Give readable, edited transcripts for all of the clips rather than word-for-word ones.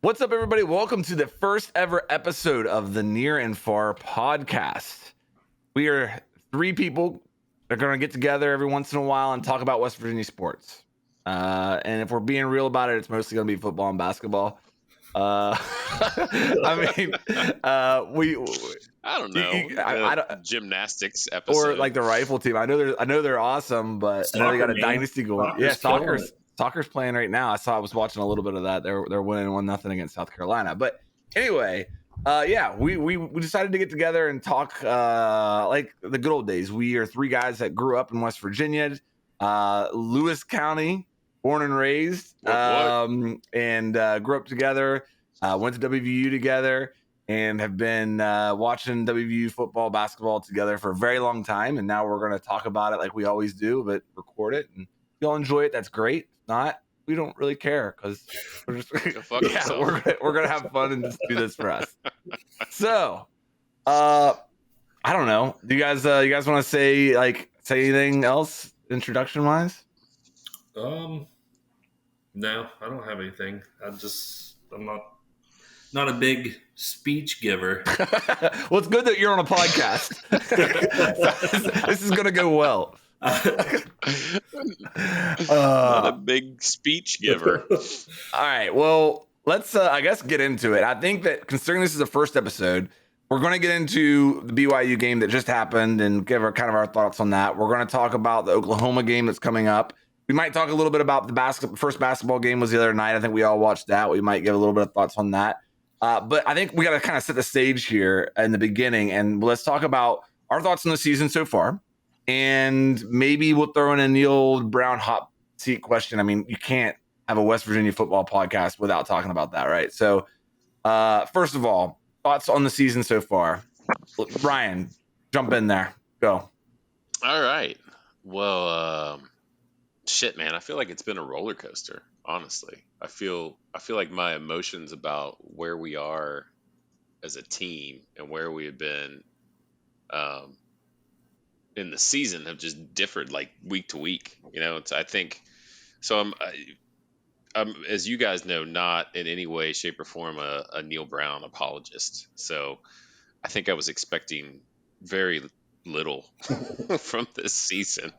What's up, everybody? Welcome to the first ever episode of the Near and Far podcast. We are three people that are going to get together every once in a while and talk about West Virginia sports. And if we're being real about it, it's mostly going to be football and basketball. I mean, I don't know. I don't, Gymnastics episode, or like the rifle team. I know they're awesome, but I know they got a dynasty going. Soccer's playing right now. I was watching a little bit of that. They're winning 1-0 against South Carolina. But anyway, we decided to get together and talk like the good old days. We are three guys that grew up in West Virginia, Lewis County, born and raised, and grew up together. Went to WVU together and have been watching WVU football, basketball together for a very long time. And now we're going to talk about it like we always do, but record it. And if y'all enjoy it, that's great. If not, we don't really care because we're just we're gonna have fun and just do this for us. So, I don't know. Do you guys want to say anything else introduction wise? No, I don't have anything. I'm not a big speech giver. Well, it's good that you're on a podcast. This is gonna go well. Not a big speech giver. All right, well, let's I guess get into it. I think that considering this is the first episode, we're going to get into the BYU game that just happened and give our thoughts on that. We're going to talk about the Oklahoma game that's coming up. We might talk a little bit about the first basketball game was the other night. I think we all watched that. We might give a little bit of thoughts on that. But I think we got to kind of set the stage here in the beginning, and let's talk about our thoughts on the season so far. And maybe we'll throw in a Neal Brown hot seat question. I mean, you can't have a West Virginia football podcast without talking about that, right? So, first of all, thoughts on the season so far. Ryan, jump in there. Go. All right. Well, shit, man. I feel like it's been a roller coaster. Honestly, I feel like my emotions about where we are as a team and where we have been in the season have just differed like week to week. I think so. I'm, as you guys know, not in any way, shape, or form a Neal Brown apologist. So I think I was expecting very little from this season,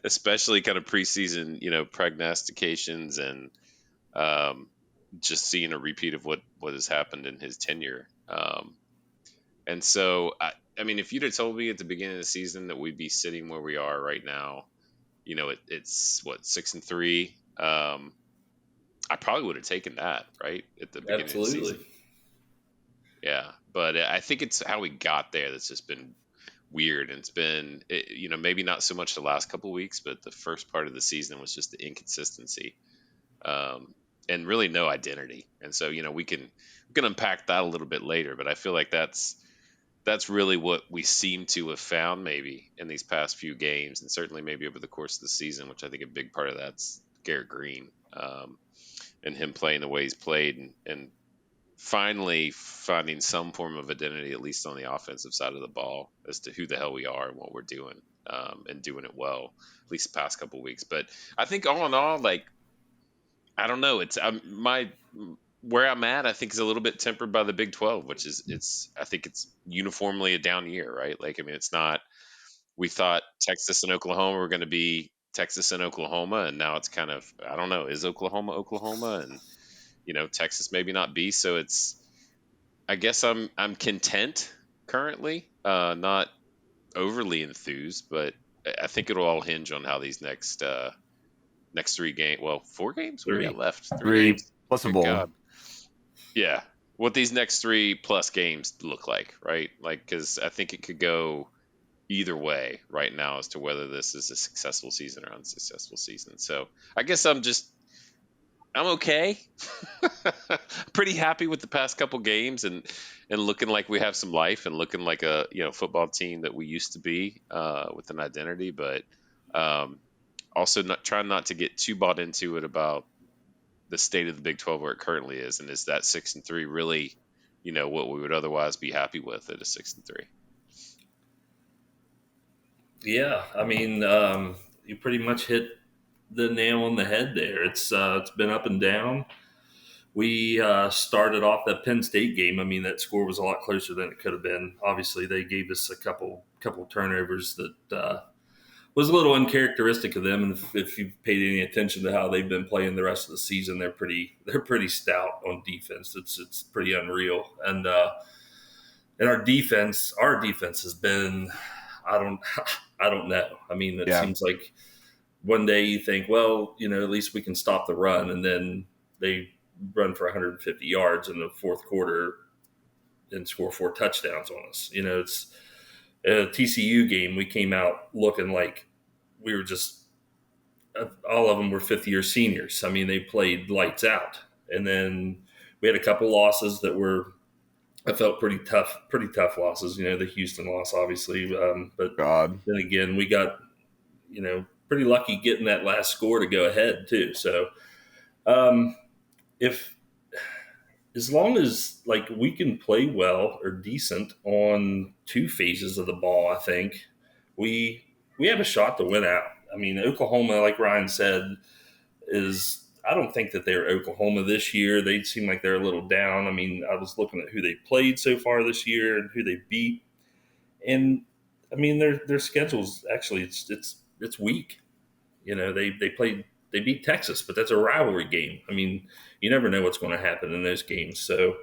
especially kind of preseason, prognostications and just seeing a repeat of what has happened in his tenure. And so, I mean, if you'd have told me at the beginning of the season that we'd be sitting where we are right now, it's what, 6-3. I probably would have taken that right at the beginning of the season. Yeah, but I think it's how we got there that's just been weird. And it's been, maybe not so much the last couple of weeks, but the first part of the season was just the inconsistency and really no identity. And so, we can unpack that a little bit later, but I feel like that's really what we seem to have found maybe in these past few games, and certainly maybe over the course of the season, which I think a big part of that's Garrett Green and him playing the way he's played and finally finding some form of identity, at least on the offensive side of the ball, as to who the hell we are and what we're doing and doing it well, at least the past couple of weeks. But I think all in all, like, I don't know. It's where I'm at, I think, is a little bit tempered by the Big 12, which is I think it's uniformly a down year, right? Like, I mean, it's not. We thought Texas and Oklahoma were going to be Texas and Oklahoma, and now it's kind of, I don't know, is Oklahoma, and Texas maybe not be. So it's, I guess I'm content currently, not overly enthused, but I think it'll all hinge on how these next 3 games. Well, 4 games. What do we got left? 3 games plus a bowl. God. Yeah, what these next 3 plus games look like, right? Like, because I think it could go either way right now as to whether this is a successful season or unsuccessful season. So I guess I'm okay. Pretty happy with the past couple games and looking like we have some life and looking like a football team that we used to be with an identity, but also trying not to get too bought into it about the state of the Big 12 where it currently is, and is that 6-3 really what we would otherwise be happy with at a 6-3? Yeah, I mean, you pretty much hit the nail on the head there. It's been up and down. we started off that Penn State game. I mean, that score was a lot closer than it could have been. Obviously, they gave us a couple turnovers that was a little uncharacteristic of them. And if you've paid any attention to how they've been playing the rest of the season, they're pretty stout on defense. It's pretty unreal. And our defense has been, I don't I don't know. I mean, it seems like one day you think, well, at least we can stop the run, and then they run for 150 yards in the fourth quarter and score 4 touchdowns on us. It's a TCU game. We came out looking like we were just all of them were fifth-year seniors. I mean, they played lights out, and then we had a couple losses that were, I felt pretty tough losses. The Houston loss, obviously, but then again, we got pretty lucky getting that last score to go ahead too. So, if as long as like we can play well or decent on 2 phases of the ball, I think we have a shot to win out. I mean, Oklahoma, like Ryan said, I don't think that they're Oklahoma this year. They seem like they're a little down. I mean, I was looking at who they played so far this year and who they beat, and I mean their schedule's actually it's weak. They beat Texas, but that's a rivalry game. I mean, you never know what's going to happen in those games. So,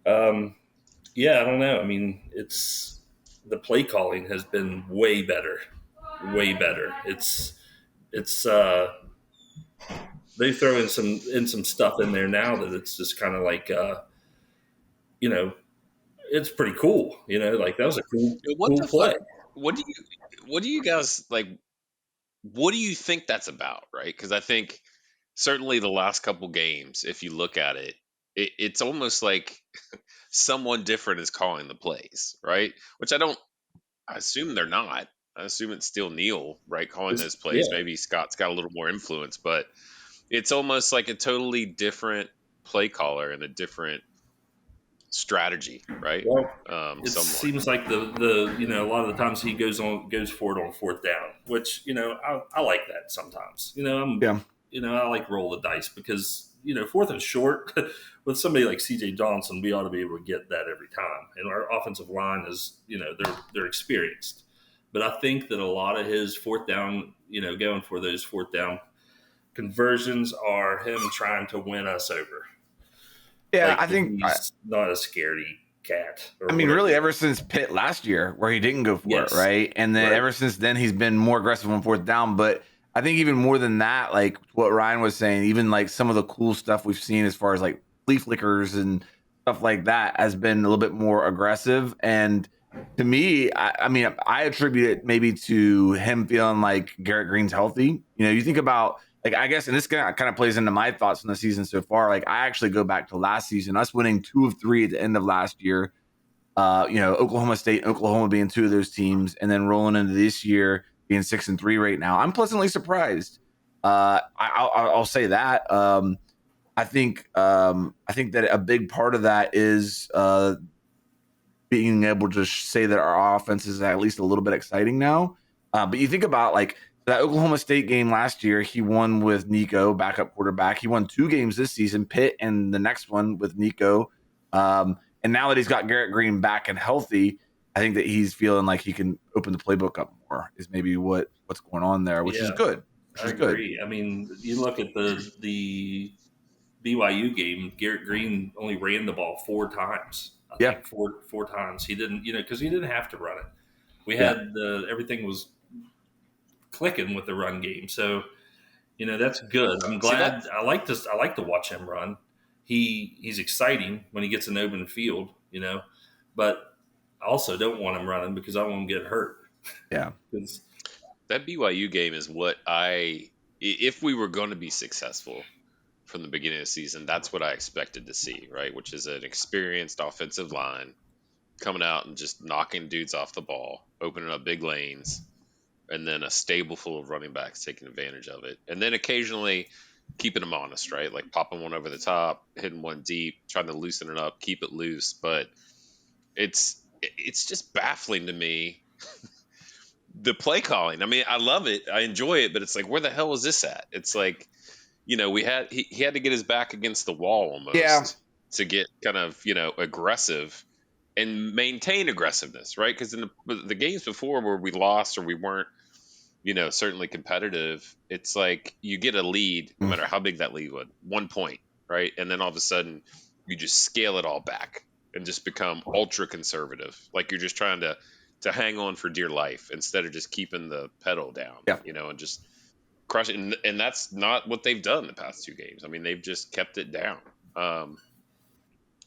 I don't know. I mean, the play calling has been way better. It's they throw in some stuff in there now that it's just kind of like it's pretty cool. Like that was a cool play. What do you guys like? What do you think that's about, right? Because I think certainly the last couple games, if you look at it, it's almost like someone different is calling the plays, right? Which I assume they're not. I assume it's still Neal, right, calling those plays. Yeah. Maybe Scott's got a little more influence, but it's almost like a totally different play caller and a different strategy, right? Well, it seems like the a lot of the times he goes for it on 4th down, which I like that sometimes. I like roll the dice because 4th and short with somebody like C.J. Johnson, we ought to be able to get that every time. And our offensive line is they're experienced, but I think that a lot of his 4th down, going for those 4th down conversions are him trying to win us over. Yeah, like, I think he's not a scaredy cat. I mean, really, ever since Pitt last year, where he didn't go for it, right? And then ever since then, he's been more aggressive on 4th down. But I think even more than that, like what Ryan was saying, even like some of the cool stuff we've seen as far as like flea flickers and stuff like that has been a little bit more aggressive. And to me, I mean, I attribute it maybe to him feeling like Garrett Green's healthy. You think about, like, I guess, and this kind of plays into my thoughts on the season so far. Like, I actually go back to last season, us winning 2 of 3 at the end of last year. Oklahoma State, Oklahoma being 2 of those teams, and then rolling into this year being 6-3 right now. I'm pleasantly surprised. I'll say that. I think that a big part of that is being able to say that our offense is at least a little bit exciting now. But you think about like that Oklahoma State game last year, he won with Nico, backup quarterback. He won 2 games this season, Pitt and the next one with Nico. And now that he's got Garrett Green back and healthy, I think that he's feeling like he can open the playbook up more is maybe what's going on there, which is good. I agree. I mean, you look at the BYU game, Garrett Green only ran the ball 4 times. I think four times. He didn't, because he didn't have to run it. We had everything was clicking with the run game. So, that's good. I'm glad. I like to watch him run. He's exciting when he gets an open field, but I also don't want him running because I won't get hurt. Yeah. That BYU game is what if we were going to be successful from the beginning of the season, that's what I expected to see, right? Which is an experienced offensive line coming out and just knocking dudes off the ball, opening up big lanes, and then a stable full of running backs taking advantage of it. And then occasionally keeping them honest, right? Like popping one over the top, hitting one deep, trying to loosen it up, keep it loose. But it's just baffling to me, the play calling. I mean, I love it. I enjoy it, but it's like, where the hell was this at? It's like, he had to get his back against the wall almost to get kind of, aggressive and maintain aggressiveness, right? Because in the games before where we lost or we weren't, certainly competitive, it's like you get a lead, no matter how big that lead was, 1 point, right? And then all of a sudden you just scale it all back and just become ultra conservative. Like you're just trying to hang on for dear life instead of just keeping the pedal down, and just crush it. And that's not what they've done the past 2 games. I mean, they've just kept it down.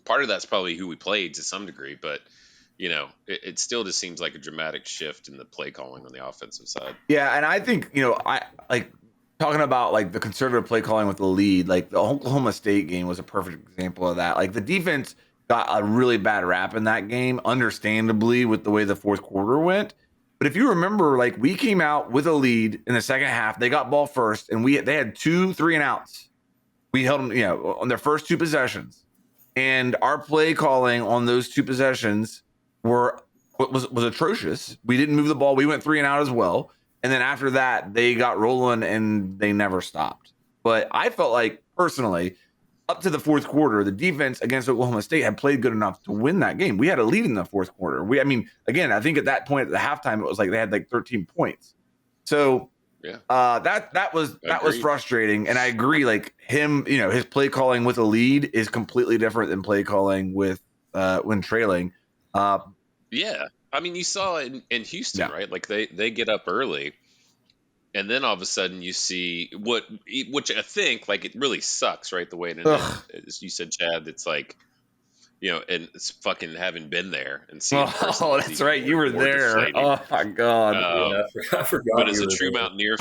Part of that's probably who we played to some degree, but it still just seems like a dramatic shift in the play calling on the offensive side. Yeah, and I think, I like talking about like the conservative play calling with the lead, like the Oklahoma State game was a perfect example of that. Like the defense got a really bad rap in that game, understandably, with the way the fourth quarter went. But if you remember, like we came out with a lead in the second half, they got ball first, and they had 2 3-and-outs. We held them, on their first 2 possessions, and our play calling on those 2 possessions was atrocious. We didn't move the ball. We went 3-and-out as well. And then after that, they got rolling and they never stopped. But I felt like personally, up to the fourth quarter, the defense against Oklahoma State had played good enough to win that game. We had a lead in the fourth quarter. I think at that point at the halftime, it was like they had like 13 points. So that was frustrating. And I agree, like him, his play calling with a lead is completely different than play calling with when trailing. I mean, you saw it in Houston, right? Like they get up early, and then all of a sudden you see which I think like it really sucks, right? The way it ended, as you said, Chad. It's like, and it's fucking having been there and seeing. Oh, that's right, you were there. Deflating. Oh my god! I forgot. But as a true Mountaineer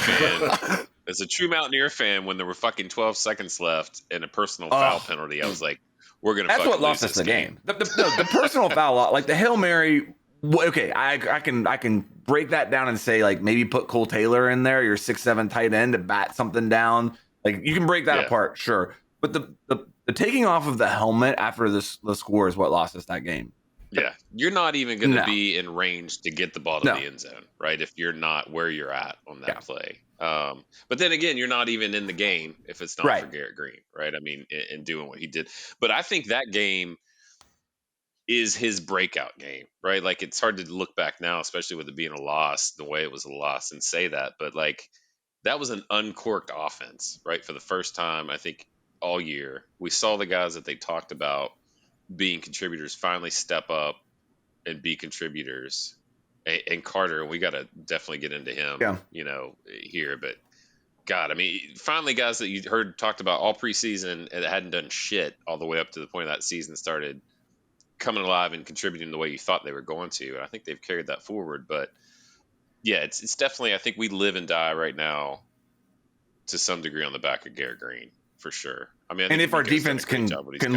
fan, when there were fucking 12 seconds left and a personal foul penalty, I was like, we're gonna. That's what lost us the game. The personal foul, like the Hail Mary. Okay, I can break that down and say like maybe put Cole Taylor in there, your 6'7" tight end, to bat something down. Like you can break that apart, sure. But the taking off of the helmet after the score is what lost us that game. Yeah, you're not even going to be in range to get the ball to the end zone, right? If you're not where you're at on that play. But then again, you're not even in the game if it's not for Garrett Green, right? I mean, in doing what he did. But I think that game is his breakout game, right? Like it's hard to look back now, especially with it being a loss, the way it was a loss, and say that. But like that was an uncorked offense, right? For the first time, I think all year, we saw the guys that they talked about being contributors finally step up and be contributors. And Carter, we got to definitely get into him, here. But God, I mean, finally, guys that you heard talked about all preseason and hadn't done shit all the way up to the point that season started coming alive and contributing the way you thought they were going to. And I think they've carried that forward. But yeah, it's definitely, I think we live and die right now to some degree on the back of Garrett Green, for sure. I mean, and if our defense can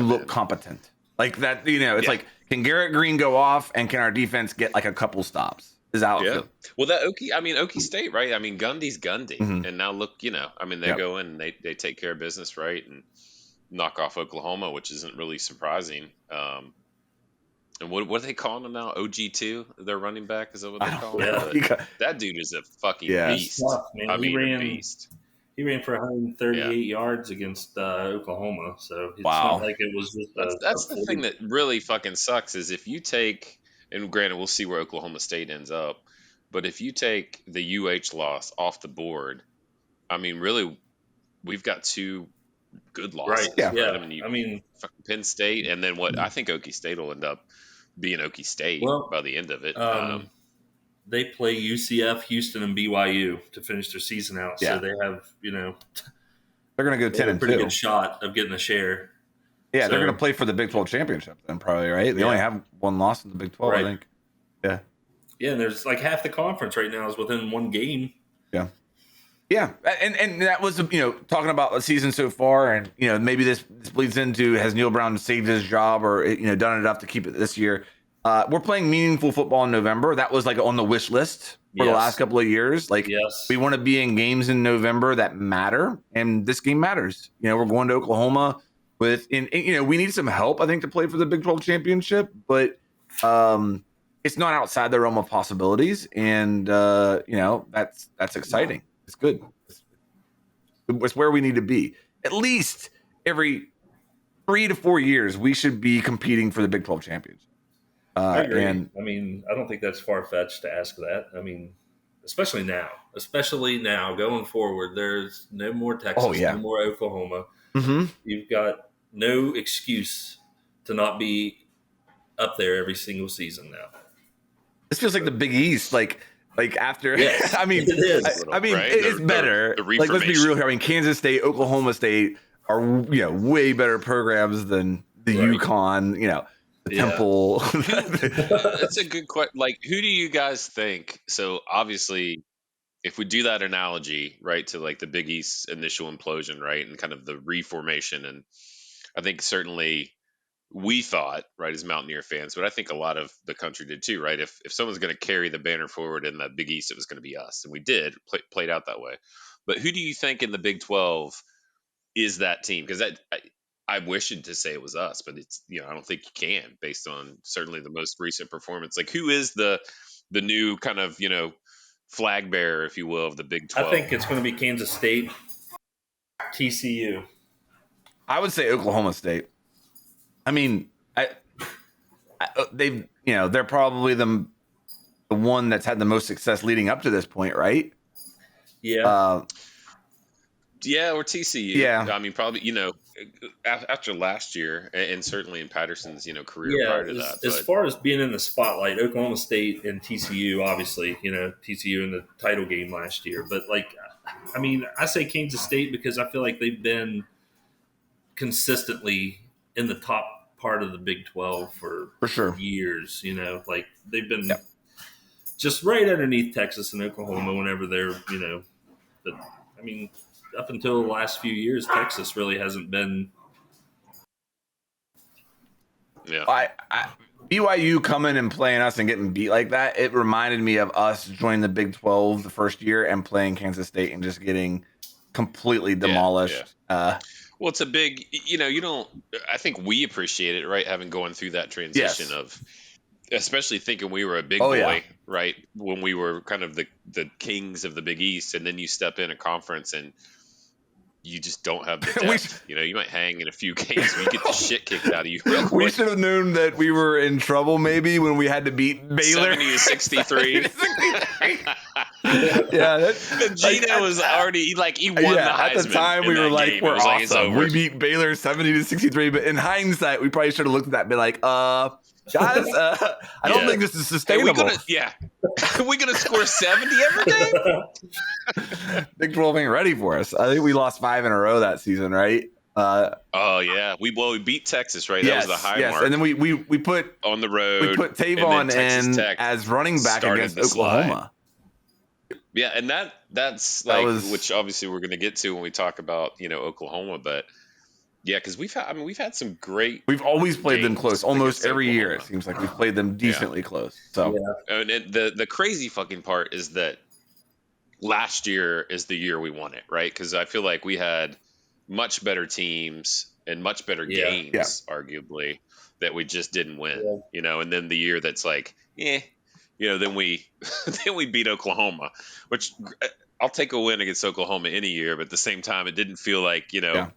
look competent, like that, it's like, can Garrett Green go off and can our defense get like a couple stops? Is how it feels. Well, that Okie State, right? I mean, Gundy's Gundy. Mm-hmm. And now look, I mean, they go in and they take care of business, right? And knock off Oklahoma, which isn't really surprising. And what are they calling him now? OG2, their running back? Is that what they call him? That dude is a fucking beast. Man. I mean, a beast. He ran for 138 yards against Oklahoma. So it's not like it was just that's the thing that really fucking sucks is if you take, and granted, we'll see where Oklahoma State ends up, but if you take the UH loss off the board, I mean, really, we've got 2 good losses. Right. Yeah. I mean, fucking Penn State, and then what I think Okie State will end up being Okie State by the end of it. They play UCF, Houston, and BYU to finish their season out. Yeah. So they have, they're going to go 10-2. Pretty good shot of getting a share. Yeah, so they're going to play for the Big 12 championship then, probably, right? They only have 1 loss in the Big 12, I think. Yeah. Yeah, and there's like half the conference right now is within 1 game. Yeah. Yeah, and that was, talking about the season so far, and, maybe this bleeds into, has Neal Brown saved his job or, done enough to keep it this year? We're playing meaningful football in November. That was like on the wish list for the last couple of years. Like, we want to be in games in November that matter, and this game matters. We're going to Oklahoma we need some help, I think, to play for the Big 12 championship, but it's not outside the realm of possibilities, and that's exciting. It's good. It's where we need to be. at least every 3 to 4 years, we should be competing for the Big 12 championship. I agree. And I mean, I don't think that's far-fetched to ask that. I mean, especially now going forward, there's no more Texas, no more Oklahoma. Mm-hmm. You've got no excuse to not be up there every single season now. This feels like the Big East, like after. Yes, I mean, it is. Right? It's better. Like, let's be real here. I mean, Kansas State, Oklahoma State are way better programs than the UConn. The Temple. That's a good question. Like, who do you guys think? So obviously, if we do that analogy, right, to like the Big East initial implosion, right, and kind of the reformation, and I think certainly we thought, right, as Mountaineer fans, but I think a lot of the country did too, right? If someone's going to carry the banner forward in that Big East, it was going to be us, and we did played out that way. But who do you think in the Big 12 is that team? Because I wish it to say it was us, but it's I don't think you can based on certainly the most recent performance. Like, who is the new kind of flag bearer, if you will, of the Big 12? I think it's going to be Kansas State, TCU. I would say Oklahoma State. I mean, they're probably the one that's had the most success leading up to this point, right? Yeah. Yeah, or TCU. Yeah. I mean, probably, after last year, and certainly in Patterson's, career prior to that. As far as being in the spotlight, Oklahoma State and TCU, obviously, TCU in the title game last year. But, I mean, I say Kansas State because I feel like they've been consistently in the top part of the Big 12 for sure years. Like they've been just right underneath Texas and Oklahoma whenever they're, but I mean, up until the last few years, Texas really hasn't been. Yeah. BYU coming and playing us and getting beat like that, it reminded me of us joining the Big 12 the first year and playing Kansas State and just getting completely demolished. Yeah. Well, it's a big, I think we appreciate it, right? Having gone through that transition of, especially thinking we were a big boy, right? When we were kind of the kings of the Big East, and then you step in a conference and you just don't have the depth. You might hang in a few games, but you get the shit kicked out of you real quick. We should have known that we were in trouble maybe when we had to beat Baylor. 70-63. Yeah, Gino was already he won the Heisman. At the time, we were like, we're awesome. We beat Baylor 70-63, but in hindsight, we probably should have looked at that and be like, guys, I don't think this is sustainable. Are we gonna score 70 every game? Big 12 ain't ready for us. I think we lost 5 in a row that season, right? We beat Texas, right? That was the high mark. And then we put on the road. We put Tavon in as running back against Oklahoma. Yeah, and that's which obviously we're going to get to when we talk about Oklahoma, but yeah, because we've had some great. We've always played them close, almost every year. It seems like we've played them decently close. So, and the crazy fucking part is that last year is the year we won it, right? Because I feel like we had much better teams and much better games, arguably, that we just didn't win. And then the year that's like, then we beat Oklahoma, which I'll take a win against Oklahoma any year, but at the same time, it didn't feel like it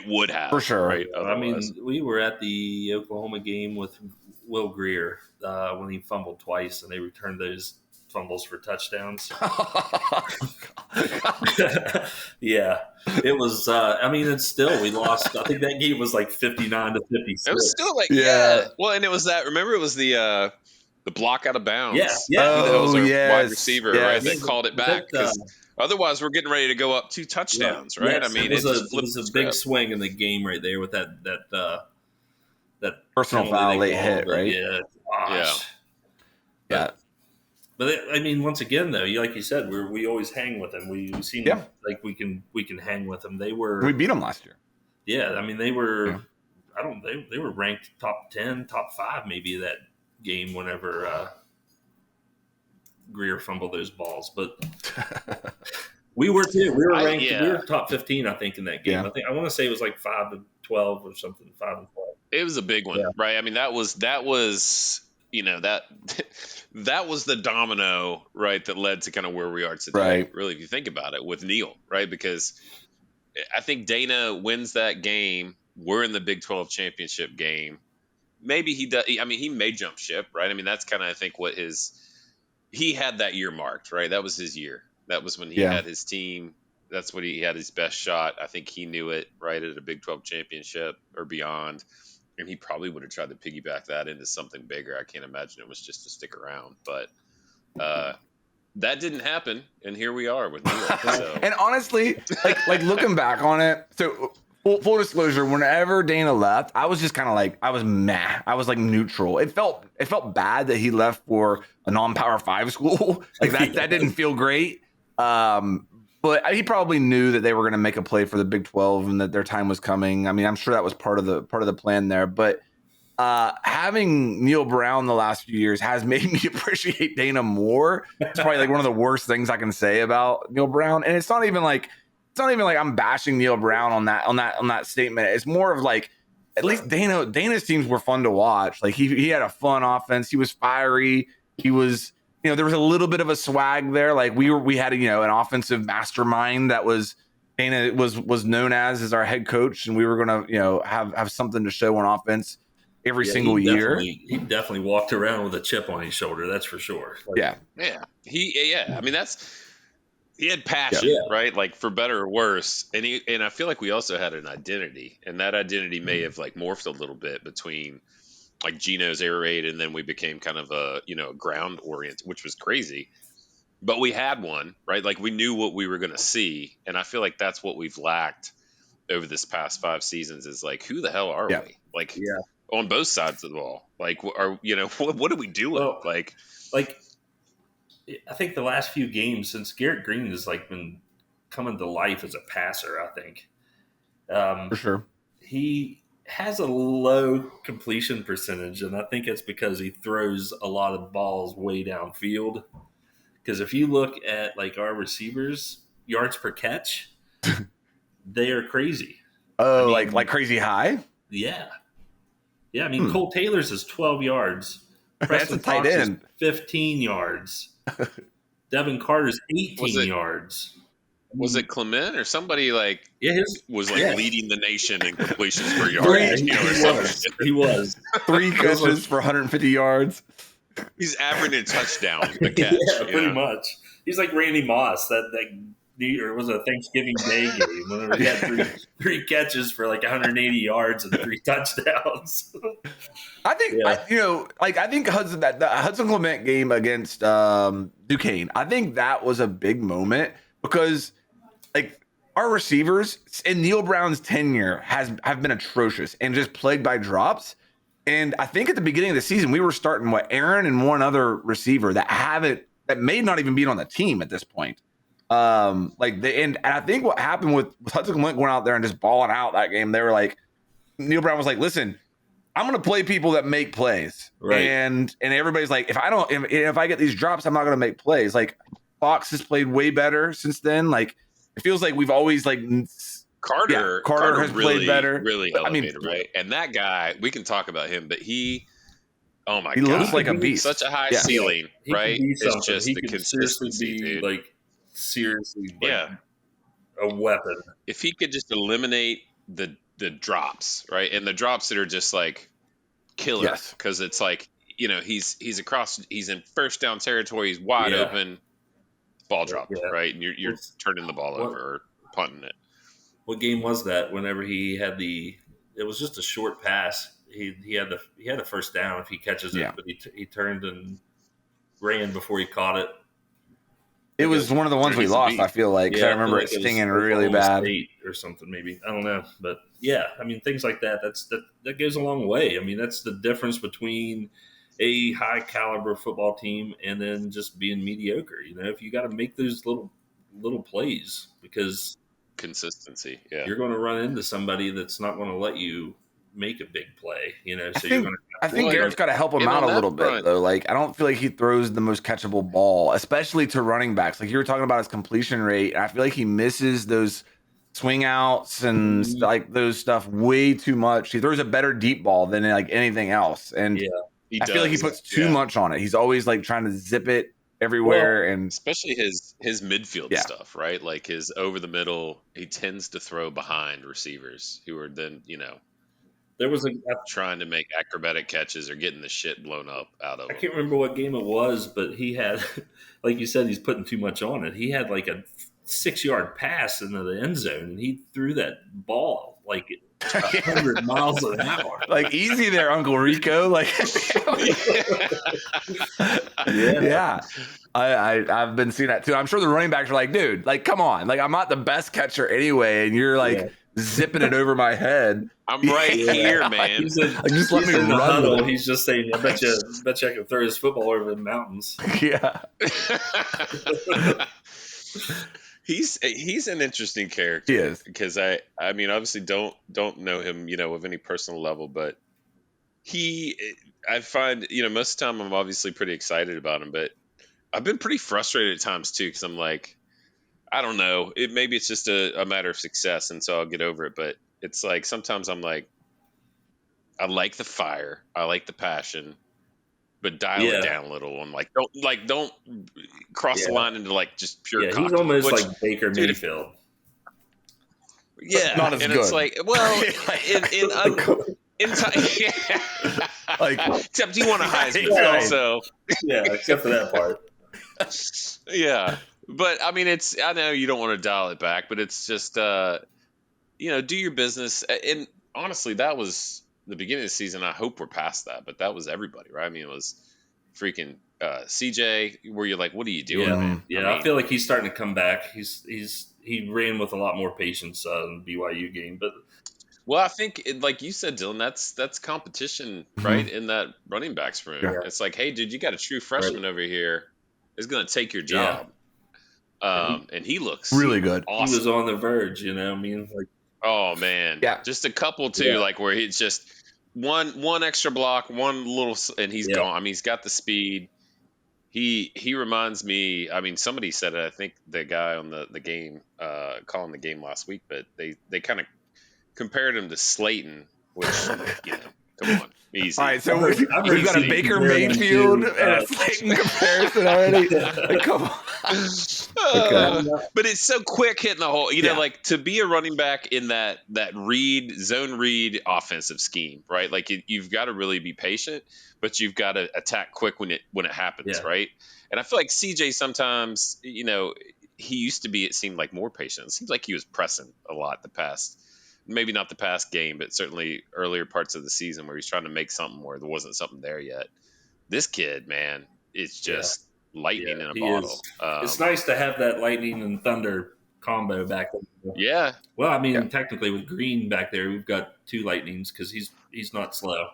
would have for sure. Right? I mean, we were at the Oklahoma game with Will Greer when he fumbled twice, and they returned those fumbles for touchdowns. Yeah, it was. It's still we lost. I think that game was like 59-56. It was still like Well, and it was that. Remember, it was the block out of bounds. Yeah. That was our wide receiver, right? That called it back because otherwise we're getting ready to go up 2 touchdowns, right? Yes, I mean, it was a big swing in the game right there with that personal foul late hit, right? Yeah. But once again, though, like you said, we always hang with them. We seem like we can hang with them. We beat them last year. Yeah, they were. They were ranked top 10, top 5, maybe that game whenever Greer fumbled those balls, but we were too. We were ranked. We were top 15, I think, in that game. I want to say it was like 5-12 or something. 5-12. It was a big one, right? I mean, that was that was the domino, right, that led to kind of where we are today. Right. Really, if you think about it, with Neal, right? Because I think Dana wins that game. We're in the Big 12 championship game. Maybe he does. I mean, he may jump ship, right? I mean, that's kind of, I think, what he had that year marked, right? That was his year. That was when he had his team. That's when he had his best shot. I think he knew it, right, at a Big 12 championship or beyond. And he probably would have tried to piggyback that into something bigger. I can't imagine it was just to stick around. But that didn't happen. And here we are with Neal. So. And honestly, like looking back on it, so full disclosure, whenever Dana left, I was just kind of like, I was meh. I was like neutral. It felt bad that he left for a non-Power 5 school. Like that didn't feel great. But he probably knew that they were going to make a play for the Big 12 and that their time was coming. I mean, I'm sure that was part of the plan there. But having Neal Brown the last few years has made me appreciate Dana more. It's probably like one of the worst things I can say about Neal Brown. And it's not even like I'm bashing Neal Brown on that statement. It's more of like, at least Dana's teams were fun to watch. Like he had a fun offense. He was fiery. He was, there was a little bit of a swag there. Like we had, an offensive mastermind that was Dana was known as our head coach, and we were going to, have something to show on offense every single year. He definitely walked around with a chip on his shoulder. That's for sure. Yeah. I mean, he had passion, right? Like for better or worse. And I feel like we also had an identity, and that identity may have like morphed a little bit between like Gino's air raid, and then we became kind of a ground oriented, which was crazy. But we had one, right? Like we knew what we were going to see, and I feel like that's what we've lacked over this past 5 seasons. Is like, who the hell are we? Like, on both sides of the ball. Like, what are we doing? Well, like, I think the last few games since Garrett Green has like been coming to life as a passer, I think for sure he has a low completion percentage, and I think it's because he throws a lot of balls way downfield. Because if you look at like our receivers' yards per catch, they are crazy. Oh, I mean, like crazy high? Yeah. I mean, Cole Taylor's is 12 yards. That's a tight end. 15 yards. Devin Carter's 18 yards. Was it Clement or somebody like was leading the nation in completions per yard? He was. 3 catches for 150 yards. He's averaging a touchdown a catch. Pretty much. He's like Randy Moss, that or was a Thanksgiving Day game whenever he had three catches for like 180 yards and 3 touchdowns. I think I think the Hudson Clement game against Duquesne, I think that was a big moment because like our receivers in Neal Brown's tenure have been atrocious and just plagued by drops. And I think at the beginning of the season we were starting Aaron and one other receiver that may not even be on the team at this point. And I think what happened with Hudson Clement going out there and just balling out that game, they were like, Neal Brown was like, listen, I'm going to play people that make plays. Right. And everybody's like, if I get these drops, I'm not going to make plays. Like Fox has played way better since then. Like it feels like we've always like Carter has really, played better. Really elevated, right? And that guy, we can talk about him, but he God, he looks like a beast. Such a high ceiling, right? It's just the consistency, dude. Like seriously, a weapon. If he could just eliminate the drops, right, and the drops that are just like killer, because it's like he's in first down territory, he's wide open, ball drop, right, and you're turning the ball over or punting it. What game was that? Whenever he had it was just a short pass. He had the first down if he catches it, but he turned and ran before he caught it. It was one of the ones we lost, I feel like. I remember it stinging really bad. Or something, maybe. I don't know. But, I mean, things like that, that goes a long way. I mean, that's the difference between a high-caliber football team and then just being mediocre. If you got to make those little plays because – consistency, you're going to run into somebody that's not going to let you make a big play, I think Garrett's got to help him out a little bit, though. Like, I don't feel like he throws the most catchable ball, especially to running backs. Like you were talking about his completion rate, and I feel like he misses those swing outs and like those stuff way too much. He throws a better deep ball than like anything else, and I feel like he puts too much on it. He's always like trying to zip it everywhere, and especially his midfield stuff, right? Like his over the middle, he tends to throw behind receivers who are then, there was trying to make acrobatic catches or getting the shit blown up out of I him. can't remember what game it was, but he had, like you said, he's putting too much on it. He had like a 6-yard pass into the end zone, and he threw that ball like 100 miles an hour. Like, easy there, Uncle Rico. Like, yeah. I've been seeing that too. I'm sure the running backs are like, dude, like, come on. Like, I'm not the best catcher anyway, and you're like zipping it over my head. I'm right here, man. Just let me run with it. He's just saying, I bet you I can throw his football over the mountains. Yeah. He's an interesting character. He is, because I mean, obviously don't know him, of any personal level, but I find, most of the time I'm obviously pretty excited about him, but I've been pretty frustrated at times too, because I'm like, I don't know, maybe it's just a matter of success, and so I'll get over it. But it's like sometimes I'm like, I like the fire, I like the passion, but dial it down a little. I'm like, don't cross the line into like just pure. Yeah, he's almost like Baker Mayfield. Yeah, not as and good. It's like, well, in time, like, except you want a Heisman, right. So yeah, except for that part. Yeah, but I mean, I know you don't want to dial it back, but it's just do your business. And honestly, that was the beginning of the season. I hope we're past that, but that was everybody, right? I mean, it was freaking CJ, where you're like, what are you doing, man? Yeah, I feel like he's starting to come back. He ran with a lot more patience in the BYU game, but well, I think like you said, Dylan, that's competition, right? In that running backs room, it's like, hey, dude, you got a true freshman over here. Is going to take your job. And he looks really good. Awesome. He was on the verge, I mean, like, oh man, just a couple too, like where he's just one extra block, one little, and he's gone. I mean, he's got the speed. He reminds me. I mean, somebody said it. I think the guy on the game, calling the game last week, but they kind of compared him to Slayton, which come on. Easy. All right, so we've got a Baker Mayfield and a Slayton comparison already. Like, come on. But it's so quick hitting the hole. Like to be a running back in that zone read offensive scheme, right? Like you've got to really be patient, but you've got to attack quick when it happens, right? And I feel like CJ sometimes, he used to be. It seemed like more patient. It seems like he was pressing a lot the past. Maybe not the past game, but certainly earlier parts of the season where he's trying to make something where there wasn't something there yet. This kid, man, it's just lightning in a bottle. It's nice to have that lightning and thunder combo back there. Yeah. Well, I mean, technically with Green back there, we've got two lightnings because he's not slow.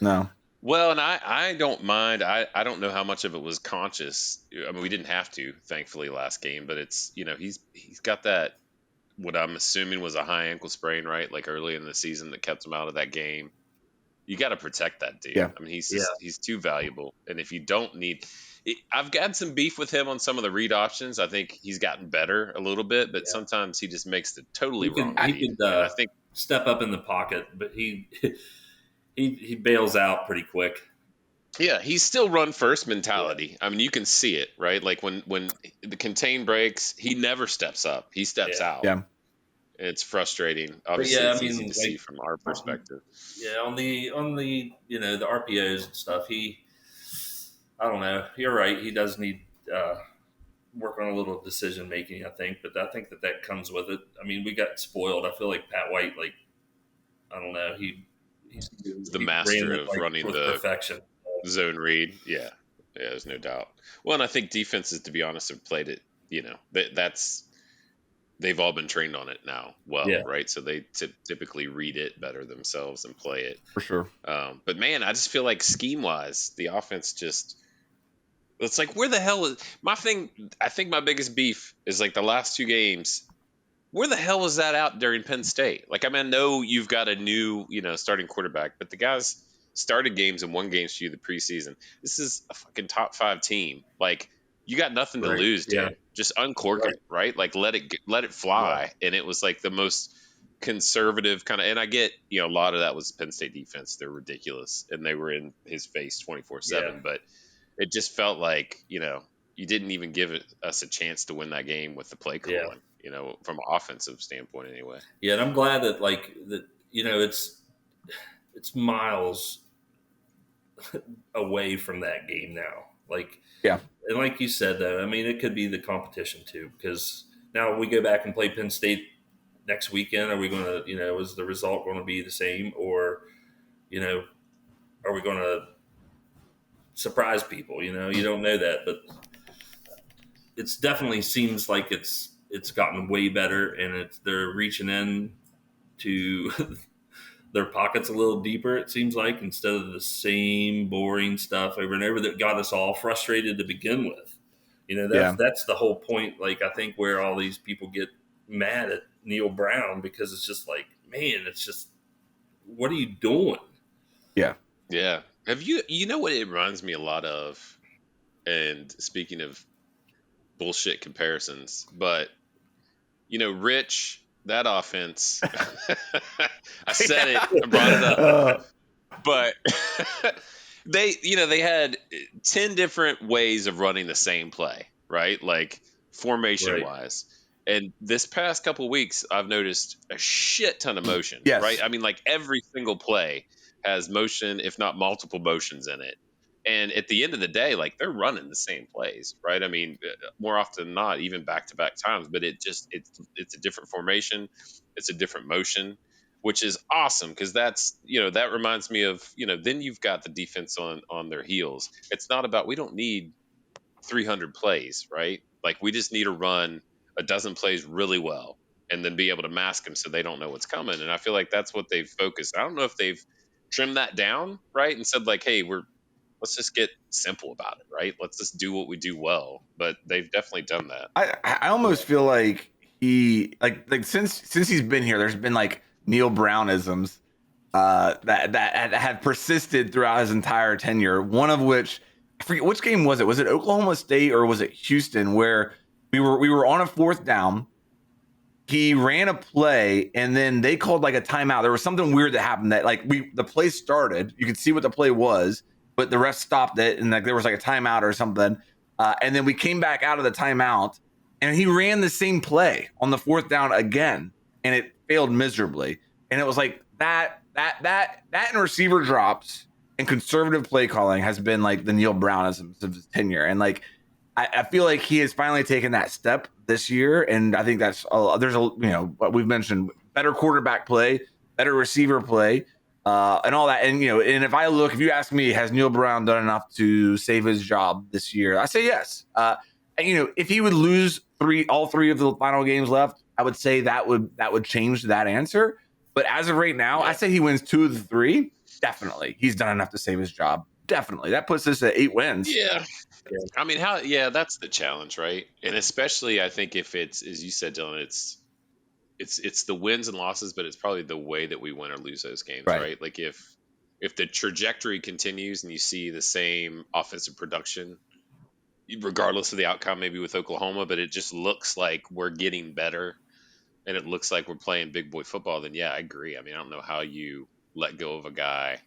No. Well, and I don't mind. I don't know how much of it was conscious. I mean, we didn't have to, thankfully, last game, but it's, he's got that, what I'm assuming was a high ankle sprain, right? Like early in the season that kept him out of that game. You got to protect that dude. Yeah. I mean, he's too valuable. And if you don't need, I've got some beef with him on some of the read options. I think he's gotten better a little bit, but sometimes he just makes the totally wrong read. He could I think step up in the pocket, but he bails out pretty quick. Yeah, he's still run first mentality. I mean, you can see it, right? Like when the contain breaks, he never steps up. He steps out. Yeah. It's frustrating. Obviously, it's easy to see from our perspective. Yeah, on the the RPOs and stuff, I don't know. You're right. He does need work on a little decision making, I think, but I think that comes with it. I mean, we got spoiled. I feel like Pat White, like, I don't know, he's the master of running the perfection zone read. Yeah, there's no doubt. Well, and I think defenses, to be honest, have played it. They've all been trained on it now. Well, right. So they typically read it better themselves and play it for sure. But man, I just feel like scheme wise, the offense just. It's like, where the hell is my thing? I think my biggest beef is like the last two games. Where the hell was that out during Penn State? Like, I mean, I know you've got a new, starting quarterback, but the guys started games and won games for you the preseason. This is a fucking top 5 team. Like, you got nothing to lose, dude. Yeah. Just uncork it, right? Like, let it fly. Right. And it was like the most conservative kind of. And I get, a lot of that was Penn State defense. They're ridiculous, and they were in his face 24/7. But it just felt like, you didn't even give us a chance to win that game with the play calling. From an offensive standpoint, anyway. Yeah, and I'm glad that it's miles away from that game now. And like you said, though, I mean, it could be the competition too, because now we go back and play Penn State next weekend. Are we going to, is the result going to be the same, or, are we going to surprise people? You don't know that, but it's definitely seems like it's gotten way better, and they're reaching in to their pockets a little deeper, it seems like, instead of the same boring stuff over and over that got us all frustrated to begin with. That's the whole point. Like, I think where all these people get mad at Neal Brown, because it's just like, man, it's just, what are you doing? Yeah. Yeah. Have you know what it reminds me a lot of? And speaking of bullshit comparisons, but Rich, that offense, I said it, I brought it up, but they had 10 different ways of running the same play, right? Like formation wise. And this past couple of weeks, I've noticed a shit ton of motion, right? I mean, like every single play has motion, if not multiple motions in it. And at the end of the day, like they're running the same plays, right? I mean, more often than not, even back-to-back times, but it's a different formation. It's a different motion, which is awesome, because that's, that reminds me of, then you've got the defense on their heels. It's not about, we don't need 300 plays, right? Like we just need to run a dozen plays really well and then be able to mask them so they don't know what's coming. And I feel like that's what they've focused. I don't know if they've trimmed that down, right? And said like, hey, let's just get simple about it, right? Let's just do what we do well. But they've definitely done that. I almost feel like he like since he's been here, there's been like Neal Brownisms that have persisted throughout his entire tenure. One of which, I forget which game was it. Was it Oklahoma State or was it Houston, where we were on a fourth down? He ran a play and then they called like a timeout. There was something weird that happened that like the play started. You could see what the play was, but the ref stopped it and like there was like a timeout or something. And then we came back out of the timeout and he ran the same play on the fourth down again, and it failed miserably. And it was like that and receiver drops and conservative play calling has been like the Neal Brownisms of his tenure. And like I feel like he has finally taken that step this year, and I think that's there's what we've mentioned: better quarterback play, better receiver play, and all that. And and if you ask me, has Neal Brown done enough to save his job this year? I say yes. And if he would lose all three of the final games left, I would say that would change that answer. But as of right now, I say he wins 2 of the 3. Definitely, he's done enough to save his job. Definitely, that puts us at 8 wins. Yeah. I mean, that's the challenge, right? And especially, I think if it's, as you said, Dylan, it's the wins and losses, but it's probably the way that we win or lose those games, right? Like if the trajectory continues and you see the same offensive production, regardless of the outcome, maybe with Oklahoma, but it just looks like we're getting better and it looks like we're playing big boy football, then yeah, I agree. I mean, I don't know how you let go of a guy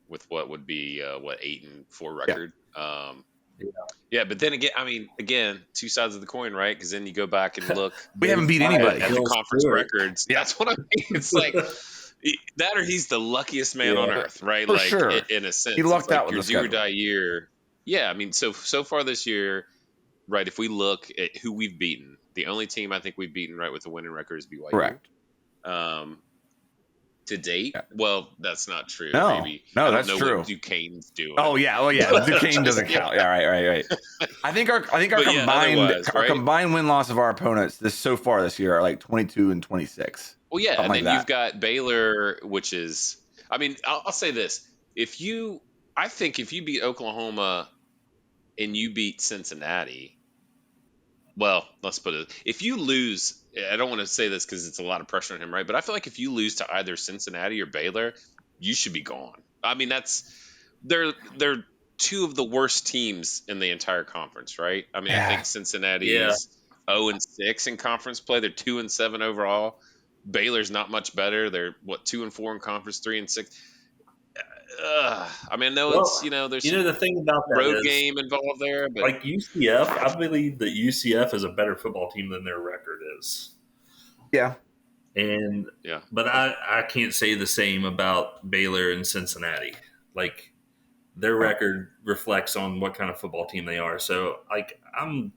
with what would be 8-4 record. Yeah, but then again, two sides of the coin, right? Because then you go back and look. We haven't beat anybody at the conference records. Yeah. That's what I mean. It's like that, or he's the luckiest man on earth, right? For like sure. In a sense, he lucked out with your the do or schedule. die year. Yeah, I mean, so far this year, right? If we look at who we've beaten, the only team I think we've beaten right with a winning record is BYU. Correct. To date, well, that's not true. No, maybe. no, I don't that's know true. What Duquesne's doing. Oh yeah, Duquesne doesn't count. Yeah, right. I think our combined win loss of our opponents so far this year are like 22 and 26. Well, yeah, and then you've got Baylor, which is, I mean, I'll say this: I think if you beat Oklahoma and you beat Cincinnati. Well, let's put it. If you lose, I don't want to say this because it's a lot of pressure on him, right? But I feel like if you lose to either Cincinnati or Baylor, you should be gone. I mean, they're 2 of the worst teams in the entire conference, right? I mean, I think Cincinnati is 0-6 in conference play. They're 2-7 overall. Baylor's not much better. They're 2-4 in conference, 3-6. I mean, I know Well, it's there's the thing about that road is, game involved there, but like UCF, I believe that UCF is a better football team than their record is. Yeah. And yeah, but I can't say the same about Baylor and Cincinnati. Like their record reflects on what kind of football team they are. So like I'm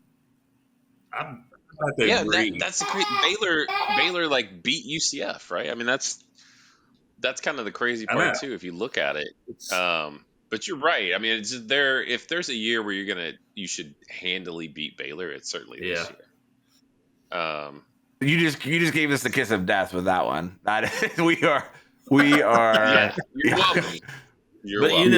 about to yeah, and agree. that's the Baylor like beat UCF, right? I mean, that's kind of the crazy I know. part too if you look at it. It's, But you're right. I mean, it's just if there's a year where you should handily beat Baylor, it's certainly yeah. this year. You just gave us the kiss of death with that one. That we are Yeah, you're welcome. You're But welcome.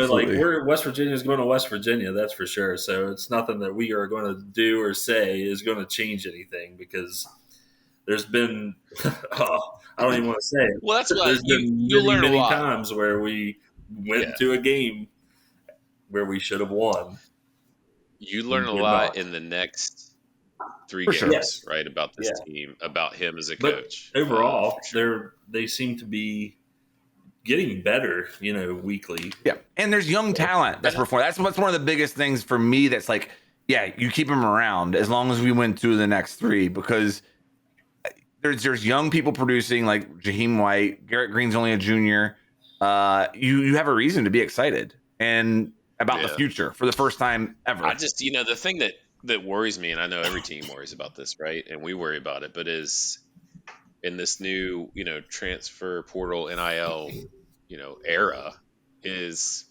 like absolutely. West Virginia is going to West Virginia, that's for sure. So it's nothing that we are going to do or say is going to change anything because there's been, I don't even want to say it. Well, that's what There's been you'll many, learn a many lot. times where we Yeah, went to a game where we should have won. you learn a Did lot not. in the next 3 For games, sure. Yes. right? About this Yeah. team, about him as a But coach. overall, For sure. they seem to be getting better, weekly. Yeah, and there's young talent that's performing. That's what's one of the biggest things for me. That's like, yeah, you keep them around as long as we win 2 of the next 3 because there's young people producing like Jaheim White, Garrett Green's only a junior. You have a reason to be excited and about the Yeah. future for the first time ever. I just the thing that worries me, and I know every team worries about this, right? And we worry about it, but is in this new transfer portal NIL era is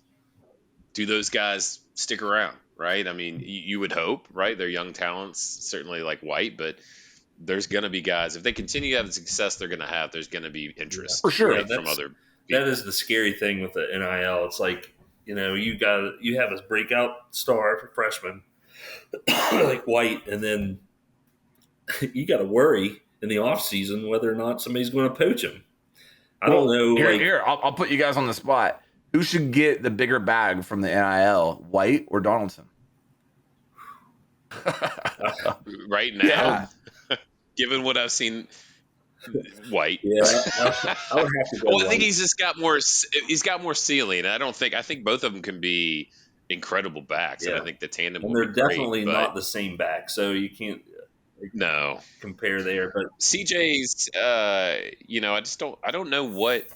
do those guys stick around, right? I mean, you would hope, right? They're young talents, certainly like White, but there's going to be guys if they continue to have the success they're going to have. There's going to be interest, For sure. right, from other. That is the scary thing with the NIL. It's like you have this breakout star for freshmen like White, and then you got to worry in the off season whether or not somebody's going to poach him. I don't know. Here, I'll put you guys on the spot. Who should get the bigger bag from the NIL, White or Donaldson? Right now, given what I've seen, White. Yeah, I would have to go. Well, I think he's just got more. He's got more ceiling. I think both of them can be incredible backs, and I think the tandem. And will they're be great, definitely but not the same back, so you can't compare there. But CJ's, I don't know what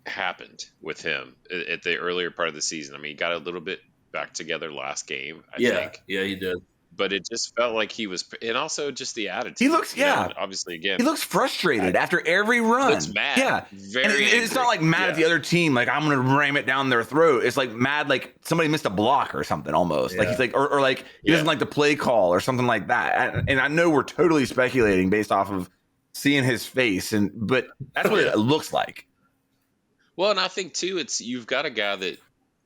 happened with him at the earlier part of the season. I mean, he got a little bit back together last game, I think. Yeah, he did. But it just felt like he was, and also just the attitude. He looks, obviously, again, he looks frustrated after every run. He looks mad. Yeah, very. And it's not like mad at the other team, like I'm going to ram it down their throat. It's like mad, like somebody missed a block or something, almost. Like he's like, or like he doesn't like the play call or something like that. And I know we're totally speculating based off of seeing his face, but that's what it looks like. Well, and I think too, you've got a guy that,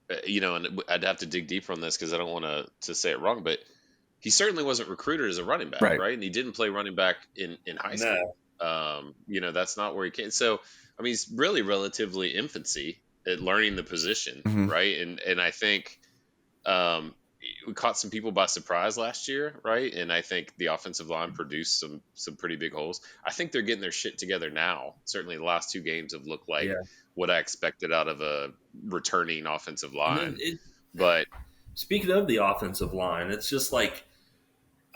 and I'd have to dig deeper on this because I don't want to say it wrong, but he certainly wasn't recruited as a running back, right? And he didn't play running back in high school. No. That's not where he came. So, I mean, he's really relatively infancy at learning the position, right? And I think we caught some people by surprise last year, right? And I think the offensive line produced some pretty big holes. I think they're getting their shit together now. Certainly, the last 2 games have looked like what I expected out of a returning offensive line. But speaking of the offensive line, it's just like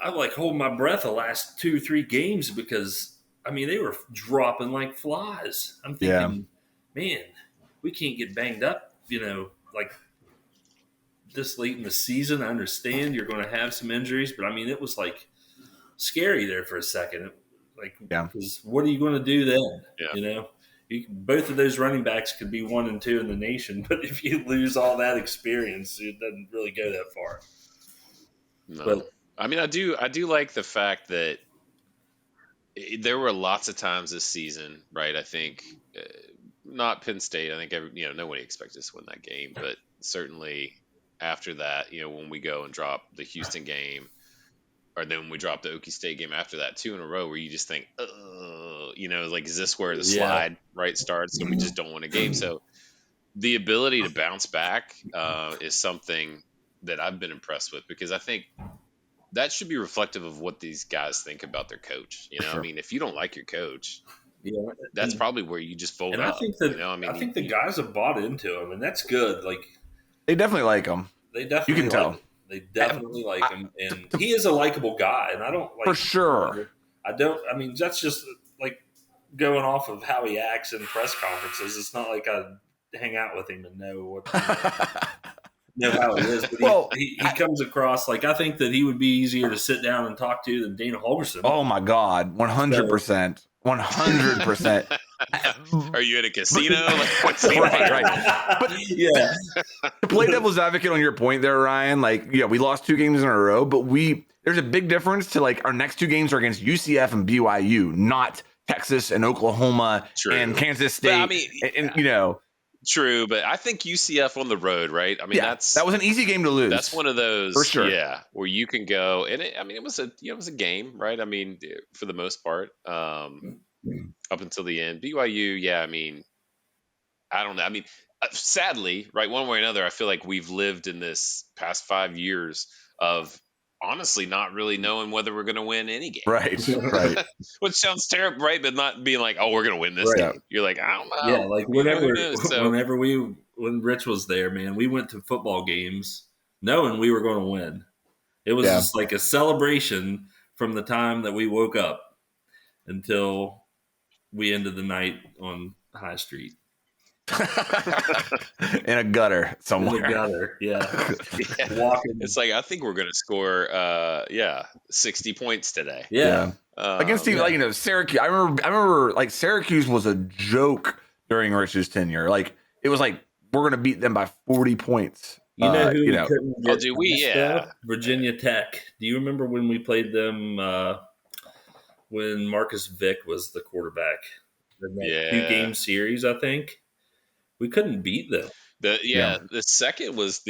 I like hold my breath the last 2-3 games because I mean they were dropping like flies. I'm thinking, man, we can't get banged up, like this late in the season. I understand you're going to have some injuries, but I mean it was like scary there for a second. Because what are you going to do then? Both of those running backs could be 1 and 2 in the nation, but if you lose all that experience, it doesn't really go that far. No. But I mean, I do like the fact that there were lots of times this season, right? I think not Penn State. I think nobody expected us to win that game, but certainly after that, when we go and drop the Houston game, or then when we drop the Okie State game after that, 2 in a row, where you just think, like is this where the slide starts, and we just don't win a game? So the ability to bounce back is something that I've been impressed with because I think that should be reflective of what these guys think about their coach. I mean, if you don't like your coach, that's probably where you just fold and up. I think that I think the guys have bought into him, and that's good. Like they definitely like him. They definitely you can tell. Him. They definitely like him, and he is a likable guy. And I don't like for sure. I don't. I mean, that's just like going off of how he acts in press conferences. It's not like I hang out with him and know what know how he is. But he comes across like I think that he would be easier to sit down and talk to than Dana Holgorsen. Oh my God, 100%, 100%. Are you at a casino? right. But yeah, to play devil's advocate on your point there, Ryan, like, yeah, we lost 2 games in a row, but there's a big difference to like our next 2 games are against UCF and BYU, not Texas and Oklahoma and Kansas State. But, I mean, and true, but I think UCF on the that was an easy game to lose. That's one of those, for sure. Yeah, where you can go, and it was a game, right? I mean, for the most part, up until the end. BYU, yeah, I mean, I don't know. I mean, sadly, right, one way or another, I feel like we've lived in this past 5 years of honestly not really knowing whether we're going to win any game. Right. Which sounds terrible, right? But not being like, oh, we're going to win this game. You're like, I don't know. Yeah, like when Rich was there, man, we went to football games knowing we were going to win. It was just like a celebration from the time that we woke up until we ended the night on High Street. In a gutter somewhere. In a gutter, yeah. Walking. It's like I think we're going to score, 60 points today. Yeah. Against teams like Syracuse. I remember like Syracuse was a joke during Rich's tenure. Like it was like we're going to beat them by 40 points. You know who we couldn't get? Virginia Tech. Do you remember when we played them? When Marcus Vick was the quarterback, in that 2-game series, I think. We couldn't beat them. The second was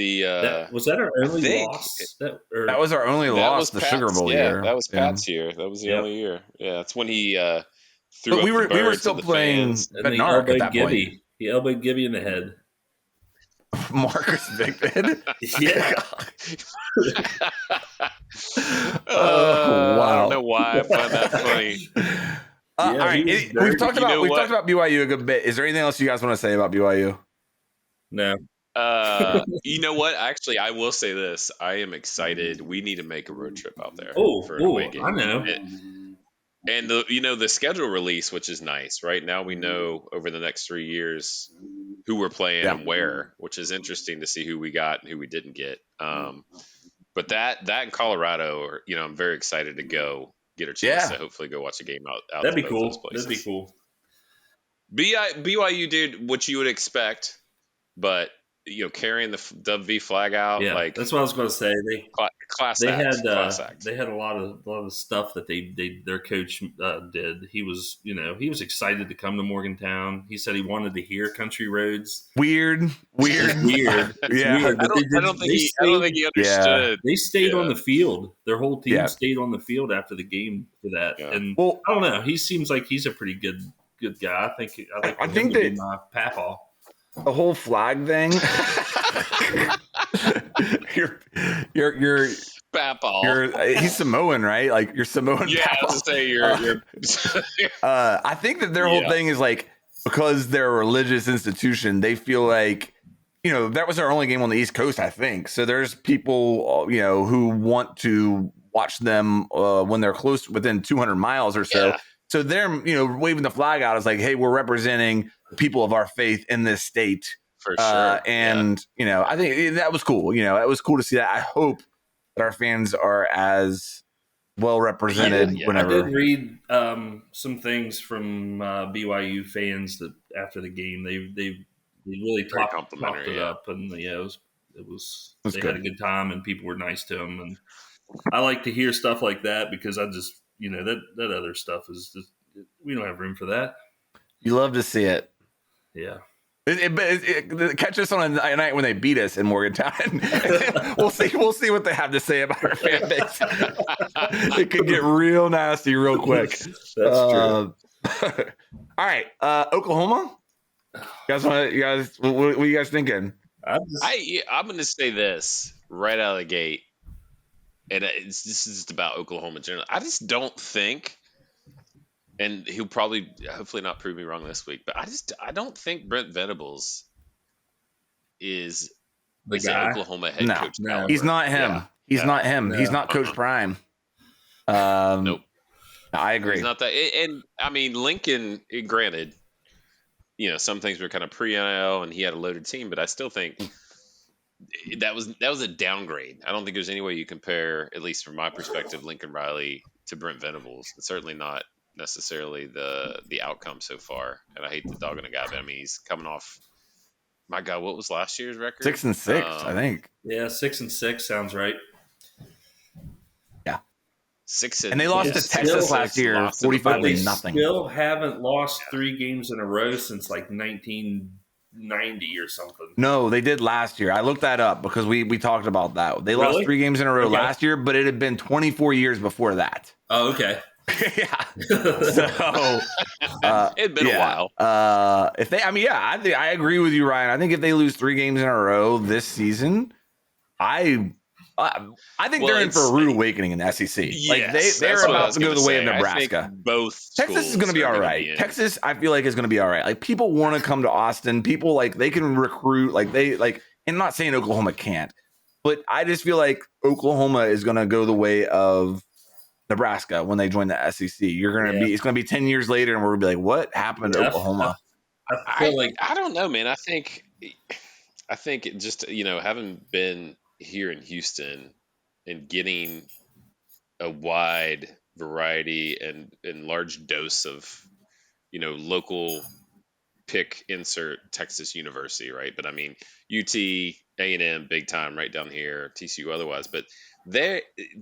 was that our only loss? That was our only loss. The Sugar Bowl year. That was Pat's year. That was the only year. Yeah, that's when he threw. But we were still playing Bednarik at that point. He elbowed Gibby in the head. Marcus Vick did? Yeah. Wow. I don't know why I find that funny. All right, we've talked about BYU a good bit. Is there anything else you guys want to say about BYU? No. You know what? Actually, I will say this. I am excited. We need to make a road trip out there for an away game. I know. And the schedule release, which is nice. Right now, we know over the next 3 years who we're playing and where, which is interesting to see who we got and who we didn't get. But that in Colorado, I'm very excited to go get a chance to hopefully go watch a game out. That'd be cool. That'd be cool. BYU did what you would expect, but carrying the WV flag out, that's what I was going to say. They had a lot of stuff that their coach did. He was excited to come to Morgantown. He said he wanted to hear Country Roads. Weird. Yeah, I don't think he understood. They stayed on the field. Their whole team stayed on the field after the game for that. Yeah. And I don't know. He seems like he's a pretty good guy. I think that my papaw. The whole flag thing. you're he's Samoan, right? Like you're Samoan. Yeah, I was say you're. I think that their whole thing is like because they're a religious institution, they feel like that was their only game on the East Coast, I think. So there's people who want to watch them when they're close within 200 miles or so. Yeah. So they're waving the flag out is like, hey, we're representing people of our faith in this state. For sure. And I think that was cool. It was cool to see that. I hope that our fans are as well represented whenever. I did read some things from BYU fans that after the game they really talked it up, and it was they had a good time and people were nice to them, and I like to hear stuff like that because I just that other stuff is just we don't have room for that. You love to see it. Yeah. Catch us on a night when they beat us in Morgantown. We'll see what they have to say about our fan base. It could get real nasty real quick. That's true. All right, Oklahoma. What are you guys thinking? I'm going to say this right out of the gate, and this is just about Oklahoma in general. I just don't think and he'll probably, hopefully, not prove me wrong this week. But I don't think Brent Venables is The an guy. Oklahoma head No. coach. No. caliber. He's not him. Yeah. He's not him. No. He's not Coach Prime. Nope. I agree. He's not that. And I mean, Lincoln, granted, some things were kind of pre-NIL and he had a loaded team, but I still think that was a downgrade. I don't think there's any way you compare, at least from my perspective, Lincoln Riley to Brent Venables. It's certainly not necessarily the outcome so far. And I hate the dog on a guy, but I mean, he's coming off, my God, what was last year's record? 6-6, I think. Yeah, 6-6 sounds right. Yeah. 6 and they lost to Texas last year, 45-0. Still haven't lost 3 games in a row since like 1990 or something. No, they did last year. I looked that up because we talked about that. They lost 3 games in a row last year, but it had been 24 years before that. Oh, okay. Yeah. So it'd been a while. I agree with you, Ryan. I think if they lose 3 games in a row this season, I think they're in for a rude awakening in the SEC. Yes, they're about to go the way of Nebraska. Both Texas is going to be all right. Texas, I feel like, is going to be all right. Like, people want to come to Austin. People, like, they can recruit. Like, and I'm not saying Oklahoma can't, but I just feel like Oklahoma is going to go the way of Nebraska when they join the SEC. It's going to be 10 years later, and we're going to be like, what happened to Oklahoma? I feel like, I don't know, man. I think it just, having been here in Houston and getting a wide variety and large dose of, local pick, insert Texas University, right? But I mean, UT, A&M, big time right down here, TCU otherwise. But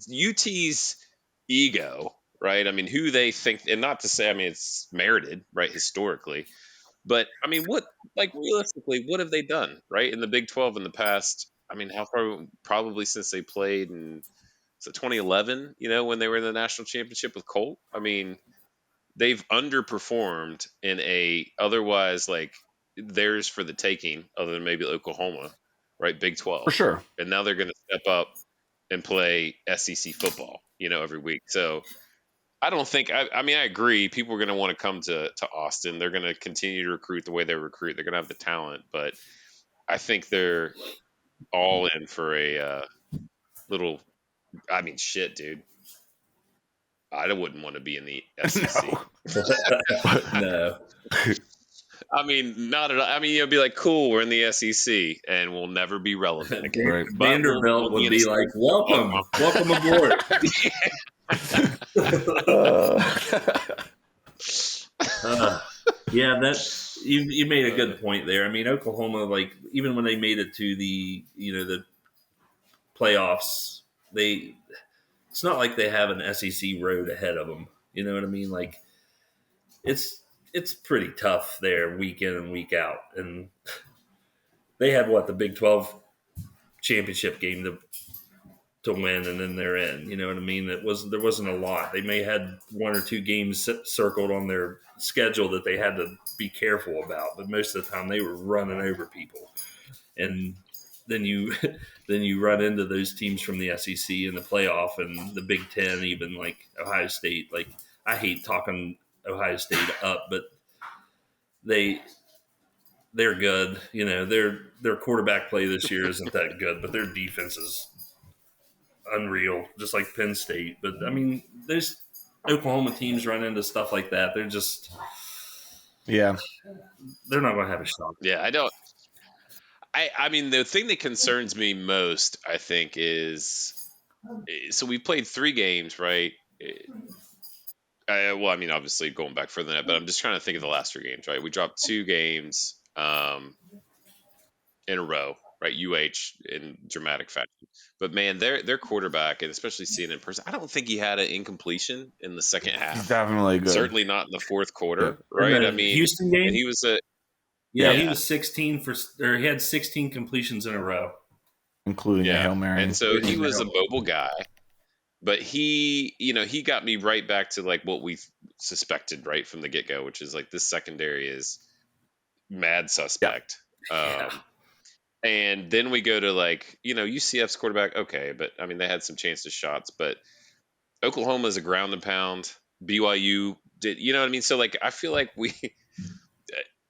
UT's ego, right? I mean, who they think, and not to say, I mean, it's merited, right, historically. But I mean, realistically, what have they done, right, in the Big 12 in the past? I mean, how far? Probably since they played in 2011, when they were in the national championship with Colt. I mean, they've underperformed in a otherwise theirs for the taking, other than maybe Oklahoma, right? Big 12 for sure. And now they're going to step up and play SEC football, every week. So I don't think. I mean, I agree. People are going to want to come to Austin. They're going to continue to recruit the way they recruit. They're going to have the talent, but I think they're all in for a little. I mean, shit, dude. I wouldn't want to be in the SEC. No. I mean, not at all. I mean, you'll be like, cool, we're in the SEC, and we'll never be relevant again. Right. Vanderbilt would be like, welcome aboard. Yeah, that you made a good point there. I mean, Oklahoma, even when they made it to the the playoffs, it's not like they have an SEC road ahead of them. You know what I mean? Like, it's pretty tough there, week in and week out, and they had the Big 12 championship game to win, and then they're in. You know what I mean? There wasn't a lot. They may have had 1 or 2 games circled on their schedule that they had to be careful about, but most of the time they were running over people. And then you run into those teams from the SEC in the playoff and the Big Ten, even like Ohio State. Like, I hate talking Ohio State up, but they're good. Their quarterback play this year isn't that good, but their defense is unreal, just like Penn State. But I mean, there's Oklahoma teams run into stuff like that. They're just, they're not going to have a shot. Yeah, I don't. I mean, the thing that concerns me most, I think, is so we played 3 games, right? Well, I mean, obviously going back further than that, but I'm just trying to think of the last 3 games, right? We dropped 2 games in a row, right? in dramatic fashion. But man, their quarterback, and especially seeing it in person, I don't think he had an incompletion in the second half. He's definitely good. Certainly not in the fourth quarter, right? I mean, Houston game, and he was a he was 16 he had 16 completions in a row, including a Hail Mary. And so he was a mobile guy. But he got me right back to what we suspected right from the get-go, which is this secondary is mad suspect. Yeah. And then we go to UCF's quarterback. Okay, but I mean, they had some chances shots, but Oklahoma is a ground and pound. BYU did you know what I mean? So like I feel like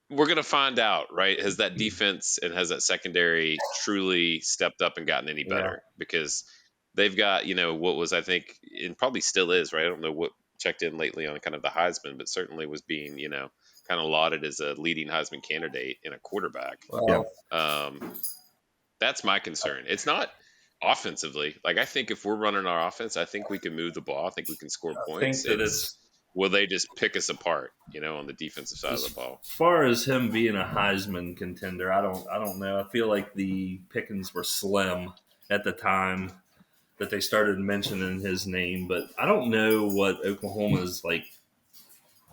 we're gonna find out, right? Has that defense and has that secondary truly stepped up and gotten any better? Because they've got, what was I think, and probably still is, right? I don't know what checked in lately on kind of the Heisman, but certainly was being, kind of lauded as a leading Heisman candidate in a quarterback. Well, That's my concern. It's not offensively. Like I think if we're running our offense, I think we can move the ball. I think we can score points. think that it's Will they just pick us apart, on the defensive side of the ball? as far as him being a Heisman contender. I don't know. I feel like the pickings were slim at the time that they started mentioning his name, but I don't know what Oklahoma's like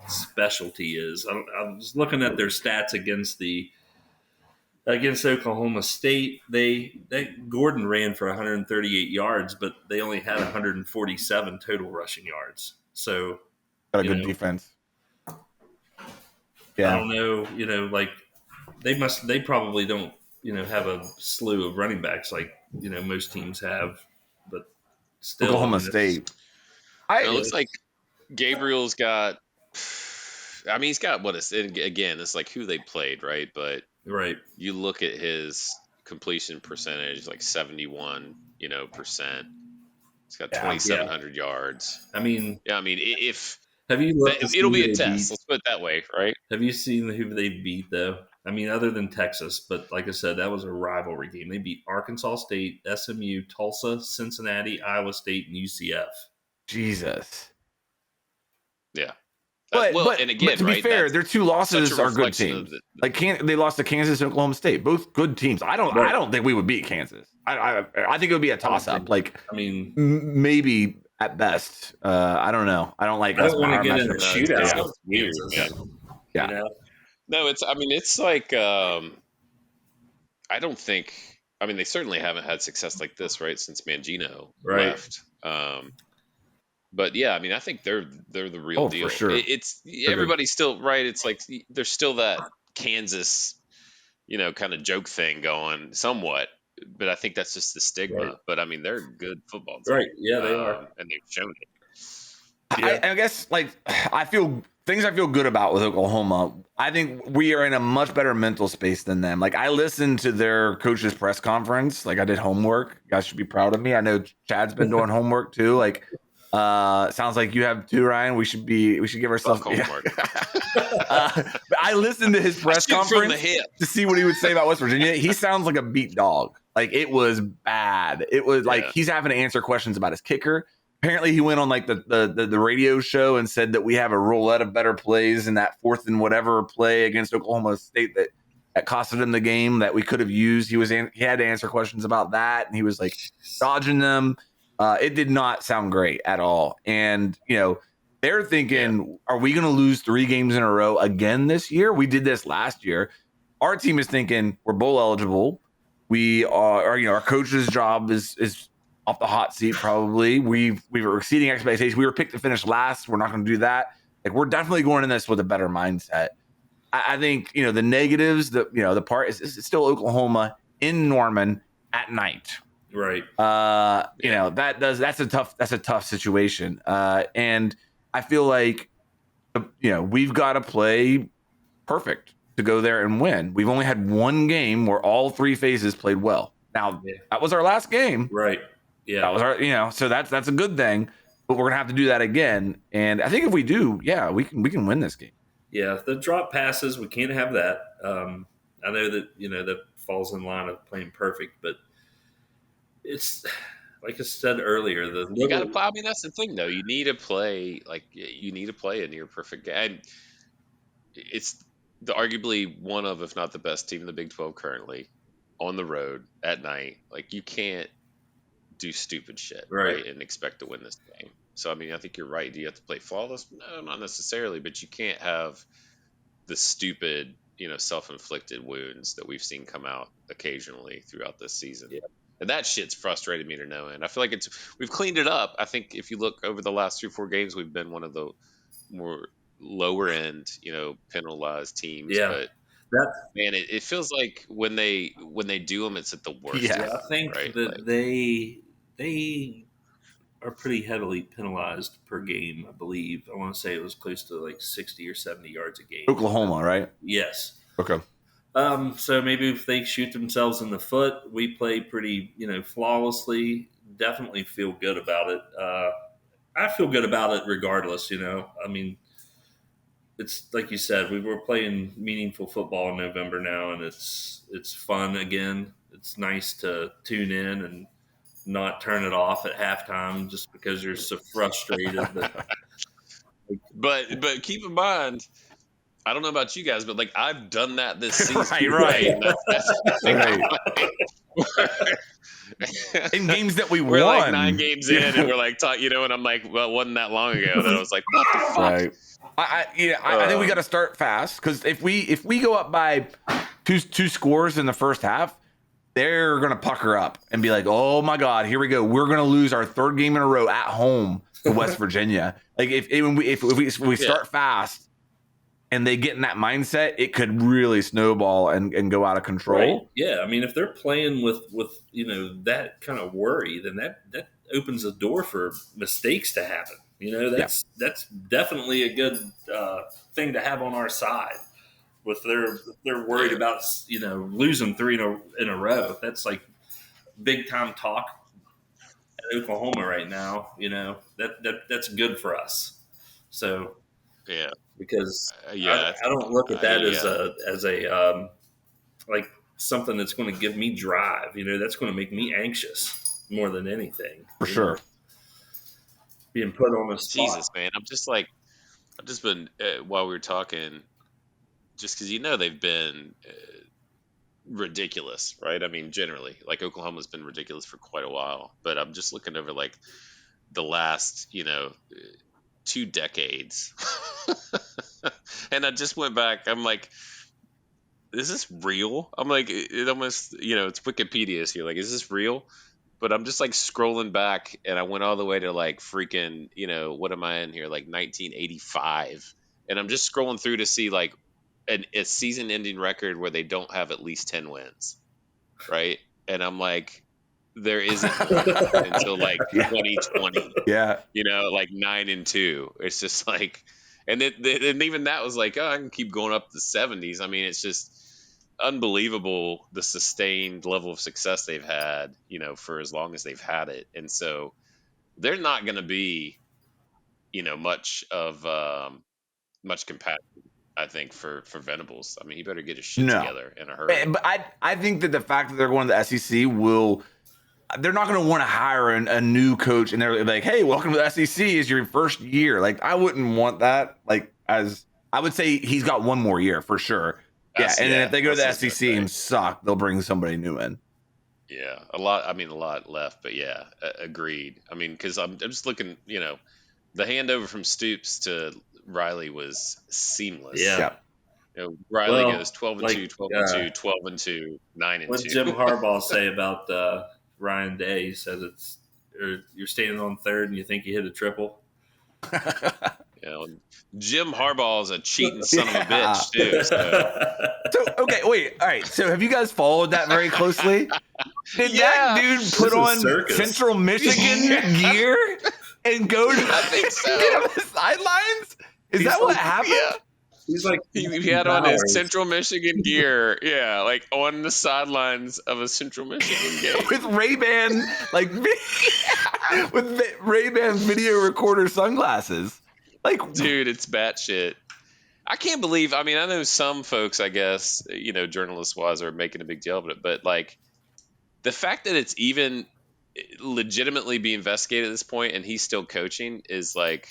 specialty is. I was looking at their stats against Oklahoma State. Gordon ran for 138 yards, but they only had 147 total rushing yards. So got a good defense. Yeah, I don't know. Like they probably don't have a slew of running backs like most teams have, but still Oklahoma State. It looks like Gabriel's got. I mean, he's got again, it's like who they played, right? But you look at his completion percentage, like 71%. He's got 2,700 yards. I mean, if have you looked? It'll be a test. Let's put it that way, right? Have you seen who they beat though? I mean, other than Texas, but like I said, that was a rivalry game. They beat Arkansas State, SMU, Tulsa, Cincinnati, Iowa State, and UCF. Jesus. Yeah. But, and again, but to be fair, their two losses are good teams. They lost to Kansas and Oklahoma State, both good teams. I don't think we would beat Kansas. I think it would be a toss up. Maybe at best. I don't know. I don't like. I don't want to get in a shootout. Yeah. No, it's like I don't think. I mean, they certainly haven't had success like this, right, since Mangino left. But yeah, I mean, I think they're the real deal. For sure. Everybody's still right. It's like there's still that Kansas, kind of joke thing going somewhat. But I think that's just the stigma. Right. But I mean, they're a good football team. Right? Yeah, they are, and they've shown it. Yeah. I guess I feel good about with Oklahoma. I think we are in a much better mental space than them. Like I listened to their coach's press conference. Like I did homework. You guys should be proud of me. I know Chad's been doing homework too. Like. Sounds like you have too, Ryan. We should give ourselves homework. But I listened to his press conference to see what he would say about West Virginia. He sounds like a beat dog. Like it was bad. It was like he's having to answer questions about his kicker. Apparently, he went on like the radio show and said that we have a roulette of better plays in that 4th and whatever play against Oklahoma State that costed him the game that we could have used. He had to answer questions about that, and he was like dodging them. It did not sound great at all. And, they're thinking, are we going to lose 3 games in a row again this year? We did this last year. Our team is thinking we're bowl eligible. We are, our coach's job is off the hot seat probably. we were exceeding expectations. We were picked to finish last. We're not going to do that. Like we're definitely going in this with a better mindset. I think, the negatives, the part is still Oklahoma in Norman at night. Right. That's a tough situation. And I feel like, we've got to play perfect to go there and win. We've only had one game where all 3 phases played well. Now that was our last game. Right. Yeah. That was our, so that's a good thing, but we're going to have to do that again. And I think if we do, we can win this game. Yeah. The drop passes, we can't have that. I know that, that falls in line of playing perfect, but it's like I said earlier. You got to. I mean, that's the thing, though. You need to play a near perfect game. It's arguably one of, if not the best team in the Big 12 currently, on the road at night. Like you can't do stupid shit, right, and expect to win this game. So I mean, I think you're right. Do you have to play flawless? No, not necessarily. But you can't have the stupid, self-inflicted wounds that we've seen come out occasionally throughout this season. Yeah. And that shit's frustrated me to no end. I feel like we've cleaned it up. I think if you look over the last 3 or 4 games, we've been one of the more lower end, penalized teams. Yeah. But it feels like when they do them, it's at the worst. Yeah, I think that they are pretty heavily penalized per game. I believe I want to say it was close to like 60 or 70 yards a game. Oklahoma, right? Yes. Okay. So maybe if they shoot themselves in the foot, we play pretty, flawlessly. Definitely feel good about it. I feel good about it regardless. I mean, it's like you said, we were playing meaningful football in November now, and it's fun again. It's nice to tune in and not turn it off at halftime just because you're so frustrated. But keep in mind, I don't know about you guys, but like I've done that this season. right. And that's right. In games that we're like 9 games in, and we're like, and I'm like, well, it wasn't that long ago. And I was like, what the fuck? Right. I think we got to start fast, because if we go up by two scores in the first half, they're gonna pucker up and be like, oh my god, here we go. We're gonna lose our 3rd game in a row at home to West Virginia. Like if we start fast and they get in that mindset, it could really snowball and go out of control. Right. Yeah, I mean, if they're playing with that kind of worry, then that opens the door for mistakes to happen. That's definitely a good thing to have on our side. If they're worried about losing 3 in a row, that's like big time talk at Oklahoma right now. That's good for us. So yeah. Because I don't look at that as a like something that's going to give me drive. That's going to make me anxious more than anything. For sure. Being put on a spot. Jesus, man. I've just been while we were talking, just because they've been ridiculous, right? I mean, generally, like Oklahoma's been ridiculous for quite a while, but I'm just looking over like the last 2 decades. And I just went back. I'm like, is this real? I'm like, it almost, it's Wikipedia. So you're like, is this real? But I'm just like scrolling back, and I went all the way to like freaking, what am I in here? Like 1985. And I'm just scrolling through to see like a season ending record where they don't have at least 10 wins. Right. And I'm like, there isn't one until like 2020. Yeah. Like 9-2. It's just like, and even that was like, oh, I can keep going up to the 70s. I mean, it's just unbelievable the sustained level of success they've had, for as long as they've had it. And so they're not going to be, much compatible, I think, for Venables. I mean, he better get his shit together in a hurry. But I think that the fact that they're going to the SEC they're not going to want to hire a new coach, and they're like, hey, welcome to the SEC. Is your first year. Like, I wouldn't want that. Like, I would say he's got one more year for sure. And then if they go to the SEC and suck, they'll bring somebody new in. Yeah, a lot left, but yeah, agreed. I mean, because I'm just looking, the handover from Stoops to Riley was seamless. Yeah. Riley goes 12-2, 12-2, 12-2, 9-2. What did Jim Harbaugh say about Ryan Day? He said you're standing on 3rd and you think you hit a triple. Jim Harbaugh is a cheating son of a bitch too. So okay, wait, all right. So have you guys followed that very closely? Did that dude put on Central Michigan gear and go to the sidelines? Is that what happened? Yeah. He's like he had on his Central Michigan gear, like on the sidelines of a Central Michigan game with Ray-Ban, with Ray-Ban video recorder sunglasses. Like, dude, it's batshit. I can't believe. I mean, I know some folks, I guess, journalist wise, are making a big deal of it, but like the fact that it's even legitimately being investigated at this point, and he's still coaching, is like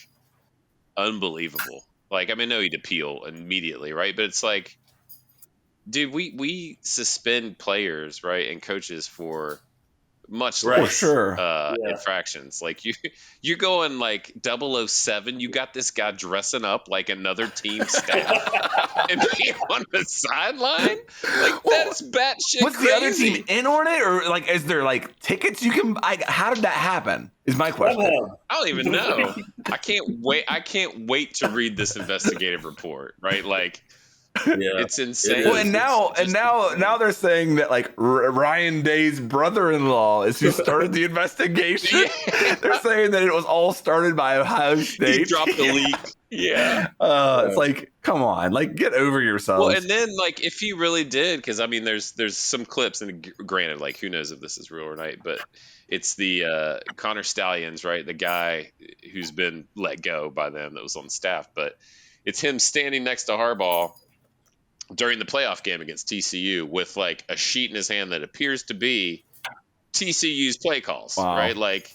unbelievable. Like, I mean, I know he'd appeal immediately, right? But it's like, dude, we suspend players, right, and coaches for much less infractions. Like you're going like 007. You got this guy dressing up like another team staff and being on the sideline. Like, that's batshit What's crazy. The other team in on it, or like is there like tickets you can? How did that happen? Is my question. I don't even know. I can't wait to read this investigative report. Right, like It's insane. Well, and now they're saying that like Ryan Day's brother-in-law is who started the investigation. Yeah. They're saying that it was all started by Ohio State. He dropped the leak. Yeah. It's like, come on, like get over yourselves. Well, and then like if he really did, because I mean, there's some clips, and granted, like who knows if this is real or not, but it's the Connor Stallions, right? The guy who's been let go by them that was on staff, but it's him standing next to Harbaugh during the playoff game against TCU with like a sheet in his hand that appears to be TCU's play calls, right? Like,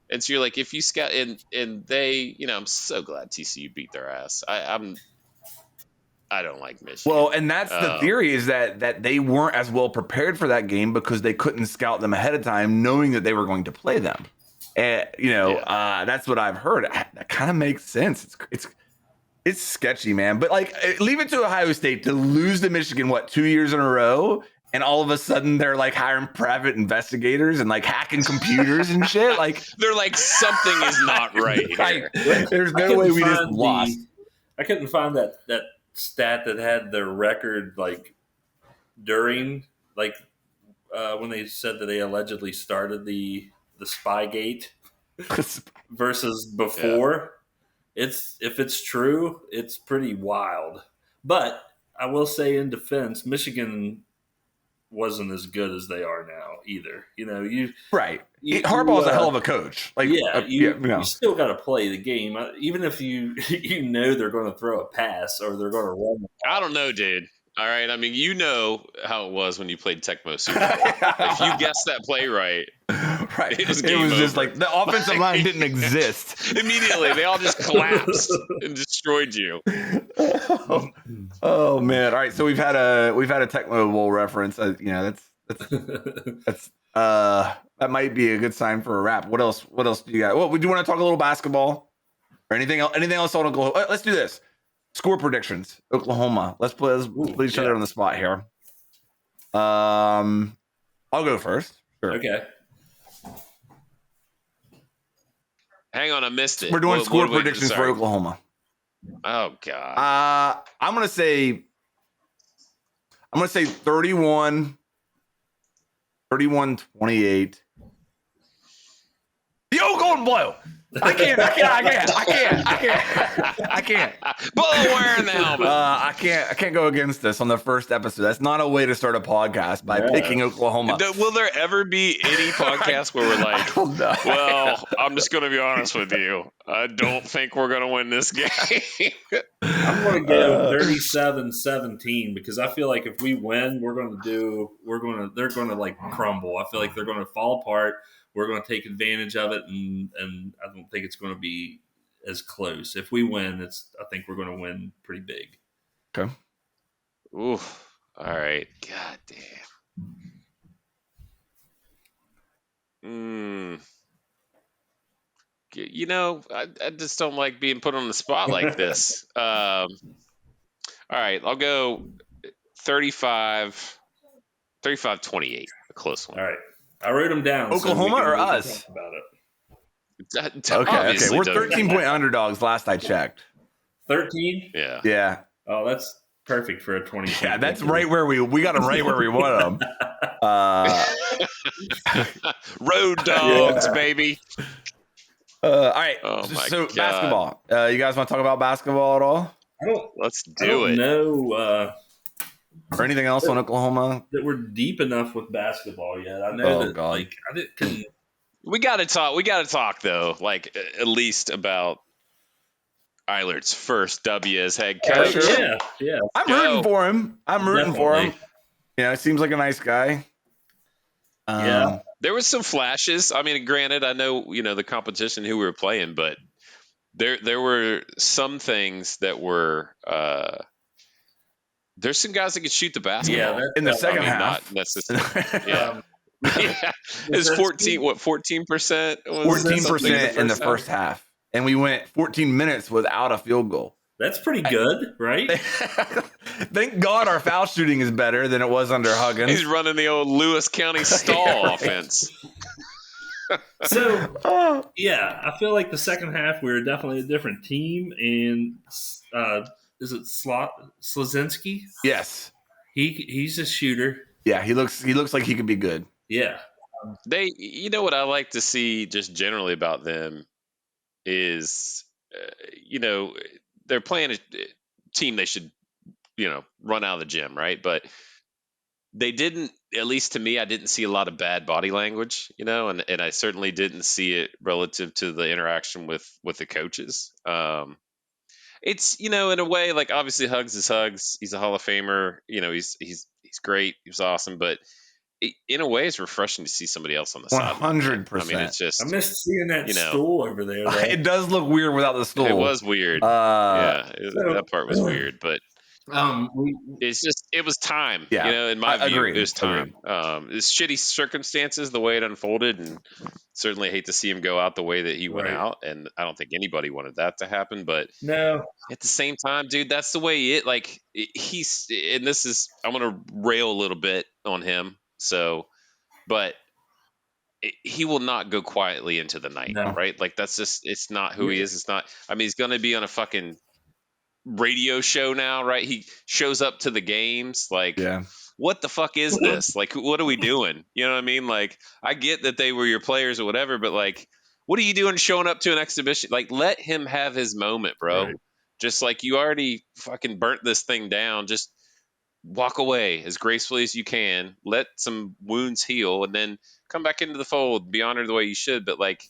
and so you're like, if you scout and they, I'm so glad TCU beat their ass. I don't like Michigan. Well, and that's the theory is that they weren't as well prepared for that game because they couldn't scout them ahead of time, knowing that they were going to play them. And that's what I've heard. That kind of makes sense. It's sketchy, man. But like, leave it to Ohio State to lose to Michigan, 2 years in a row, and all of a sudden they're like hiring private investigators and like hacking computers and shit. Like they're like, something is not right here. There's no way we just lost. I couldn't find that stat that had their record like during like when they said that they allegedly started the Spygate versus before. Yeah. If it's true, it's pretty wild. But I will say in defense, Michigan wasn't as good as they are now either. Harbaugh's a hell of a coach. Like, you still got to play the game, even if you they're going to throw a pass or they're going to run. I don't know, dude. All right, I mean, you know how it was when you played Tecmo Super Bowl. If you guessed that play right, it was just like the offensive line didn't exist. Immediately, they all just collapsed and destroyed you. Oh man! All right, so we've had a Tecmo Bowl reference. That's that might be a good sign for a wrap. What else do you got? Well, would you want to talk a little basketball or anything else? Anything else on Oklahoma? Let's do this. Score predictions. Oklahoma. Let's put each other on the spot here. I'll go first. Sure. Okay. Hang on, I missed it. We're doing score predictions for Oklahoma. Oh God. I'm gonna say 31-28. Yo, Golden Blue. I can't. Blow wearing the helmet. I can't go against this on the first episode. That's not a way to start a podcast by picking Oklahoma. Will there ever be any podcast where we're like, well, I'm just going to be honest with you. I don't think we're going to win this game. I'm going to go 37-17 because I feel like if we win, they're going to like crumble. I feel like they're going to fall apart. We're going to take advantage of it, and I don't think it's going to be as close. If we win, I think we're going to win pretty big. Okay. Ooh. All right. God damn. I just don't like being put on the spot like this. All right. I'll go 35-28. A close one. All right. I wrote them down. Oklahoma or us? About it. Okay. We're 13-point underdogs last I checked. 13? Yeah. Oh, that's perfect for a 20. Yeah, that's right where we got them right where we want them. Road dogs, baby. All right. Oh my God. Basketball. You guys want to talk about basketball at all? Let's do it. No. Or anything else on Oklahoma? That we're deep enough with basketball yet. I know God. Like I didn't. We got to talk. We got to talk though, like at least about Eilert's first W as head coach. Yeah. I'm rooting for him. It seems like a nice guy. There was some flashes. I mean, granted, I know the competition who we were playing, but there were some things that were. There's some guys that could shoot the basketball. Yeah, in the second half. Not necessarily. Yeah. It's 14%? 14%? 14% in the first half. And we went 14 minutes without a field goal. That's pretty good, right? Thank God our foul shooting is better than it was under Huggins. He's running the old Lewis County stall offense. So, I feel like the second half we were definitely a different team, and is it Slazinski? Yes. He's a shooter. Yeah, he looks like he could be good. Yeah. You know what I like to see just generally about them is, they're playing a team they should, run out of the gym, right? But they didn't, at least to me, I didn't see a lot of bad body language, and I certainly didn't see it relative to the interaction with the coaches. It's, in a way, like, obviously Hugs is Hugs. He's a Hall of Famer. He's great. He was awesome, but in a way, it's refreshing to see somebody else on the sideline. 100%. I mean, it's just, I missed seeing that stool over there. Though. It does look weird without the stool. It was weird. That part was weird, but it was time. Yeah, in my view, agreed. it was time. It's shitty circumstances the way it unfolded, and certainly hate to see him go out the way that he went out. And I don't think anybody wanted that to happen. But no, at the same time, dude, that's the way he's. And this is, I'm gonna rail a little bit on him. So, but he will not go quietly into the night, right? Like, that's just, it's not who he is. It's not. I mean, he's gonna be on a fucking radio show now, right? He shows up to the games, like, what the fuck is this? Like, what are we doing? You know what I mean? Like, I get that they were your players or whatever, but like, what are you doing showing up to an exhibition? Like, let him have his moment, bro. Right. Just like, you already fucking burnt this thing down. Just walk away as gracefully as you can. Let some wounds heal, and then come back into the fold. Be honored the way you should. But like,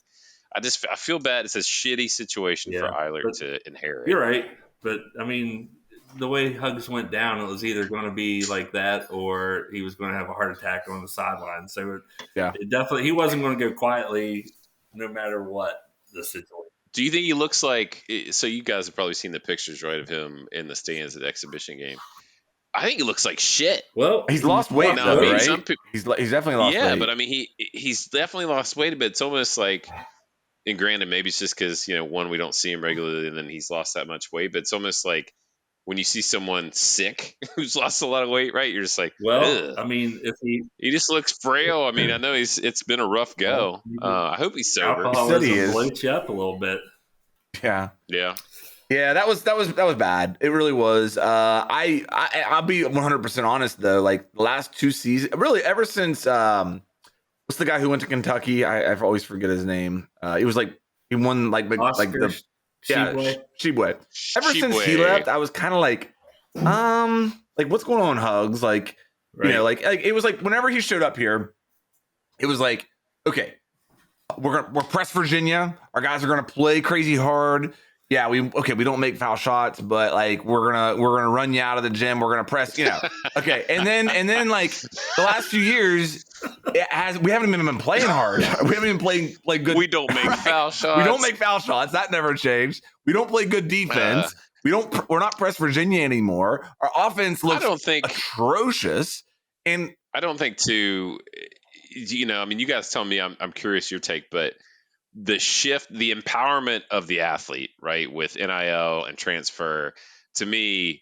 I feel bad. It's a shitty situation for Eilert to inherit. You're right. But, I mean, the way Hugs went down, it was either going to be like that or he was going to have a heart attack on the sideline. So, it definitely, he wasn't going to go quietly no matter what the situation. Do you think he looks like, so you guys have probably seen the pictures, right, of him in the stands at the exhibition game. I think he looks like shit. Well, he's lost weight, though, right? He's definitely lost weight. Yeah, but I mean, he's definitely lost weight a bit. It's almost like, and granted, maybe it's just because, one, we don't see him regularly, and then he's lost that much weight. But it's almost like when you see someone sick who's lost a lot of weight, right? You're just like, ugh. I mean, if he just looks frail. I mean, I know it's been a rough go. I hope he's sober. Alcoholism bloats you up a little bit. Yeah. Yeah, that was bad. It really was. I'll be 100% honest though. Like, the last 2 seasons, really ever since what's the guy who went to Kentucky? I always forget his name. He was like, he won like the Shibwe. Ever since he left, I was kind of like what's going on, Hugs? Like, like it was like whenever he showed up here, it was like, okay, we're press Virginia. Our guys are gonna play crazy hard. Yeah, we don't make foul shots, but like we're gonna run you out of the gym. We're gonna press, Okay, and then like the last few years, we haven't even been playing hard. We haven't even played good. We don't make foul shots. We don't make foul shots. That never changed. We don't play good defense. We're not press Virginia anymore. Our offense looks atrocious, and I don't think too. I mean, you guys tell me. I'm curious your take, but the shift, the empowerment of the athlete, right, with NIL and transfer, to me,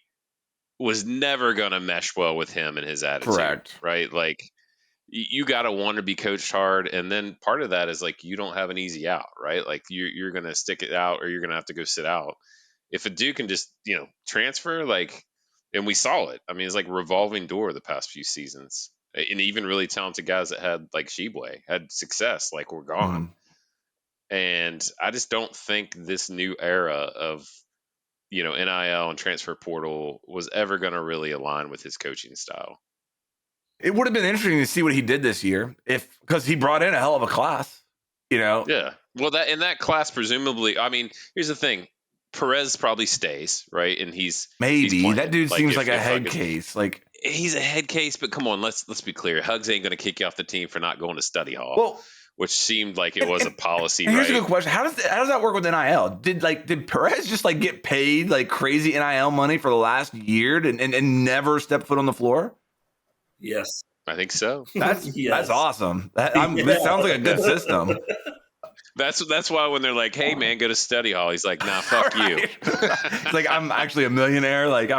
was never going to mesh well with him and his attitude. Correct. Right? Like, you got to want to be coached hard. And then part of that is like, you don't have an easy out, right? Like, you're going to stick it out, or you're going to have to go sit out. If a dude can just, transfer, like, and we saw it. I mean, it's like revolving door the past few seasons. And even really talented guys that had, like Shibwe, had success, like, were gone. Mm. And I just don't think this new era of, NIL and transfer portal was ever going to really align with his coaching style. It would have been interesting to see what he did this year, because he brought in a hell of a class, Yeah. Well, that class, presumably, I mean, here's the thing. Perez probably stays, right? And he's that dude seems like a head case. Like, he's a head case, but come on, let's be clear. Hugs ain't going to kick you off the team for not going to study hall. Well, which seemed like it was a policy. And here's right? a good question: How does that work with NIL? Did Perez just like get paid like crazy NIL money for the last year and never step foot on the floor? Yes, I think so. That's awesome. This sounds like a good system. That's why when they're like, "Hey man, go to study hall," he's like, "Nah, fuck you." It's like, I'm actually a millionaire. Like,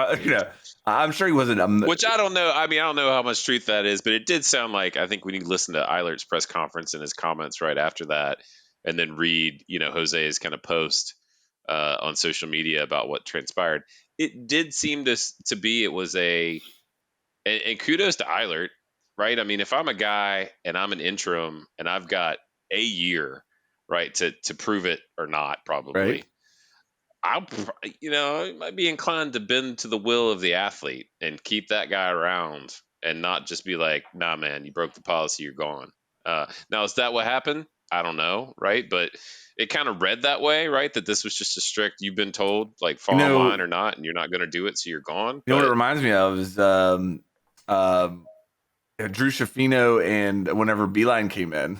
I'm sure he wasn't. Which I don't know. I mean, I don't know how much truth that is, but it did sound like, I think we need to listen to Eilert's press conference and his comments right after that, and then read, Jose's kind of post on social media about what transpired. it did seem to be, it was and kudos to Eilert, right? I mean, if I'm a guy and I'm an interim and I've got a year, right, to prove it or not, Right. probably, I might be inclined to bend to the will of the athlete and keep that guy around and not just be like, nah, man, you broke the policy, you're gone. Now, is that what happened? I don't know, right? But it kind of read that way, right? That this was just a strict, you've been told, like, fall in line or not, and you're not going to do it, so you're gone. You know what it reminds me of is Drew Shafino and whenever Beeline came in.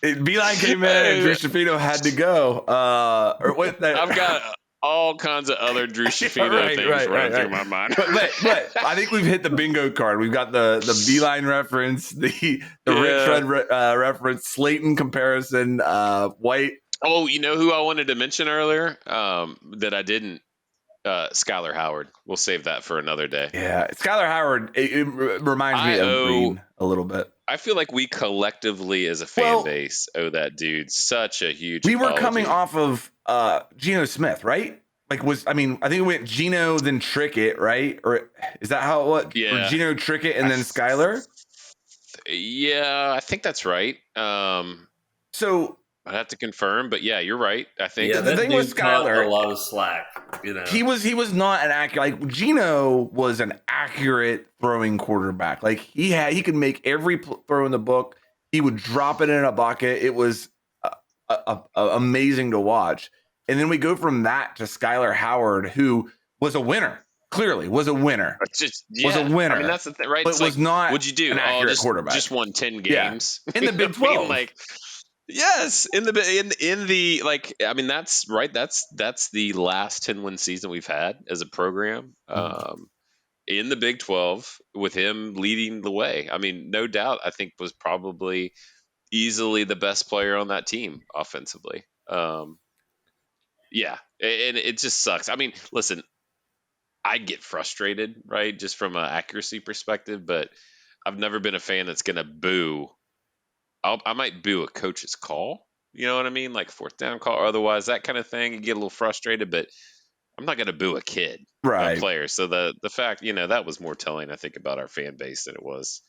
Beeline came in and Drew Shafino had to go. I've got all kinds of other Drew Shafino things running through my mind. but I think we've hit the bingo card. We've got the Beeline reference, the Rick Fred reference, Slayton comparison, White. Oh, you know who I wanted to mention earlier that I didn't? Skylar Howard. We'll save that for another day. Yeah, Skylar Howard. It reminds me of Green a little bit. I feel like we collectively, as a fan base, owe that dude such a huge. We were coming off of Geno Smith, right? I think we went Geno then Trickett, right? Or is that how it was? Yeah. Or Geno Trickett and then Skylar. Yeah, I think that's right. So I have to confirm, but yeah, you're right. I think the thing with Skylar, a lot of slack. He was not an accurate. Like Geno was an accurate throwing quarterback. Like he could make every throw in the book. He would drop it in a bucket. It was amazing to watch. And then we go from that to Skylar Howard, who was a winner. Clearly, was a winner. Was a winner. I mean, that's the thing, right? But it's was not. What'd you do? An accurate quarterback. Just won 10 games in the Big 12. Yes, in the I mean, that's right. That's the last 10-win season we've had as a program. In the Big 12 with him leading the way. I mean, no doubt. I think was probably easily the best player on that team offensively. Yeah, and it just sucks. I mean, listen, I get frustrated, right, just from an accuracy perspective, but I've never been a fan that's going to boo. I might boo a coach's call, you know what I mean? Like fourth down call or otherwise, that kind of thing. You get a little frustrated, but I'm not going to boo a kid, a player. So the fact, that was more telling, I think, about our fan base than it was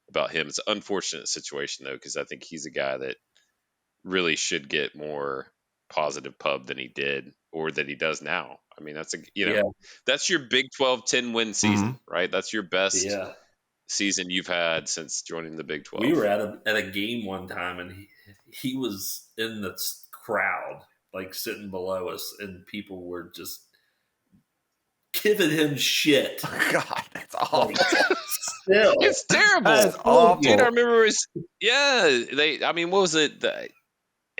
about him. It's an unfortunate situation, though, because I think he's a guy that really should get more positive pub than he did or that he does now. I mean, that's that's your Big 12 10-win season, right? That's your best season you've had since joining the Big 12. We were at a game one time, and he was in the crowd, like sitting below us, and people were just giving him shit. Oh, God, that's awful. Still, it's terrible. That's awful. Dude, I remember what was it?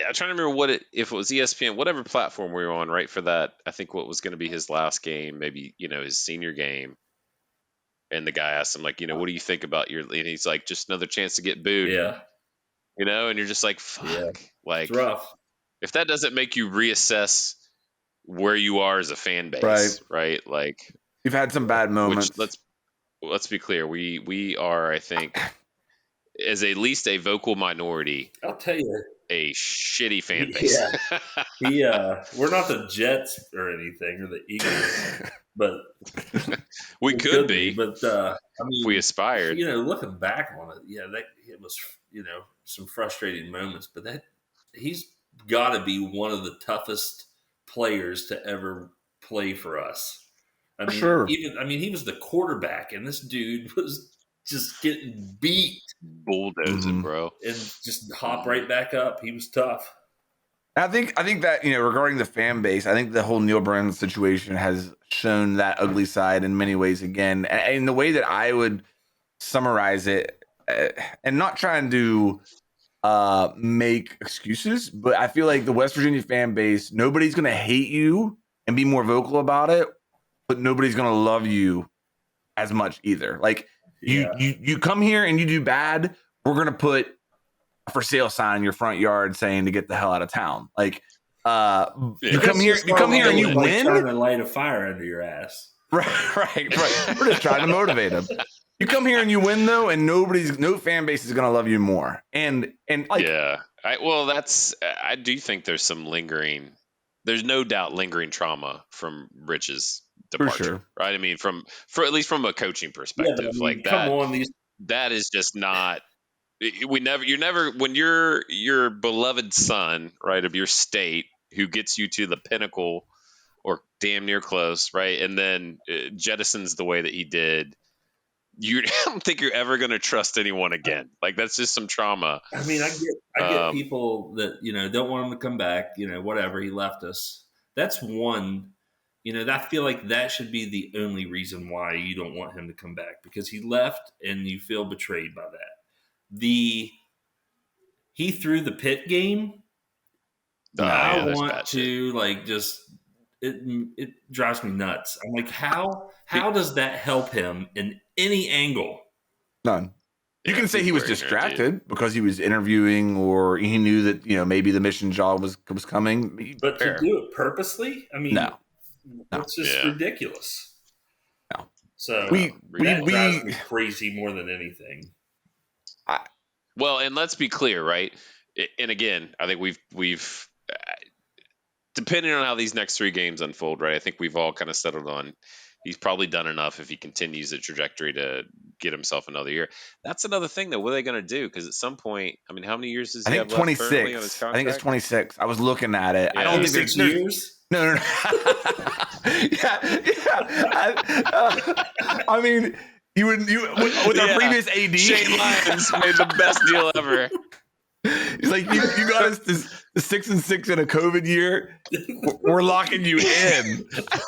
I'm trying to remember if it was ESPN, whatever platform we were on, right, for that. I think what was going to be his last game, maybe, his senior game. And the guy asked him, like, what do you think about and he's like, just another chance to get booed. Yeah. And you're just like, fuck. Yeah. Like, it's rough. If that doesn't make you reassess where you are as a fan base, right? Like, you've had some bad moments. Let's be clear. We are, I think, as at least a vocal minority. I'll tell you. A shitty fan base. Yeah. We're not the Jets or anything or the Eagles, but we could be. But I mean, we aspired. Looking back on it, it was some frustrating moments. But he's got to be one of the toughest players to ever play for us. I mean, sure. He was the quarterback, and this dude was just getting beat, bulldozing, bro, and just hop right back up. He was tough. I think that regarding the fan base, I think the whole Neal Brown situation has shown that ugly side in many ways again. And the way that I would summarize it, and not trying to make excuses, but I feel like the West Virginia fan base, nobody's going to hate you and be more vocal about it, but nobody's going to love you as much either. Like, you come here and you do bad, we're going to put a for sale sign in your front yard saying to get the hell out of town. Like, you come here and you win. Trying to light a fire under your ass. Right. We're just trying to motivate them. You come here and you win though, and no fan base is going to love you more. And like, I do think there's some lingering there's no doubt lingering trauma from Rich's departure, sure. right? I mean, for at least from a coaching perspective, like come that. on, That is just not. You're never when your beloved son, right, of your state, who gets you to the pinnacle or damn near close, right, and then jettisons the way that he did. I don't think you're ever going to trust anyone again. Like, that's just some trauma. I mean, I get people that, don't want him to come back, whatever, he left us. That's one, I feel like that should be the only reason why you don't want him to come back, because he left and you feel betrayed by that. He threw the pit game. I want to just it drives me nuts. I'm like, how does that help him in any angle? None. You can say he was distracted because he was interviewing, or he knew that maybe the mission job was coming. But to do it purposely, I mean, no, it's just ridiculous. No, so that drives me crazy more than anything. Well, and let's be clear, right? And again, I think we've depending on how these next 3 games unfold, right? I think we've all kind of settled on he's probably done enough if he continues the trajectory to get himself another year. That's another thing, though. What are they going to do? Because at some point, I mean, how many years does he have left currently on his contract? I think it's 26. I was looking at it. Yeah. I don't think 6 years. No. yeah. I mean, you with our previous AD, Shane Lyons made the best deal ever. He's like, you got us to 6-6 in a COVID year. We're locking you in.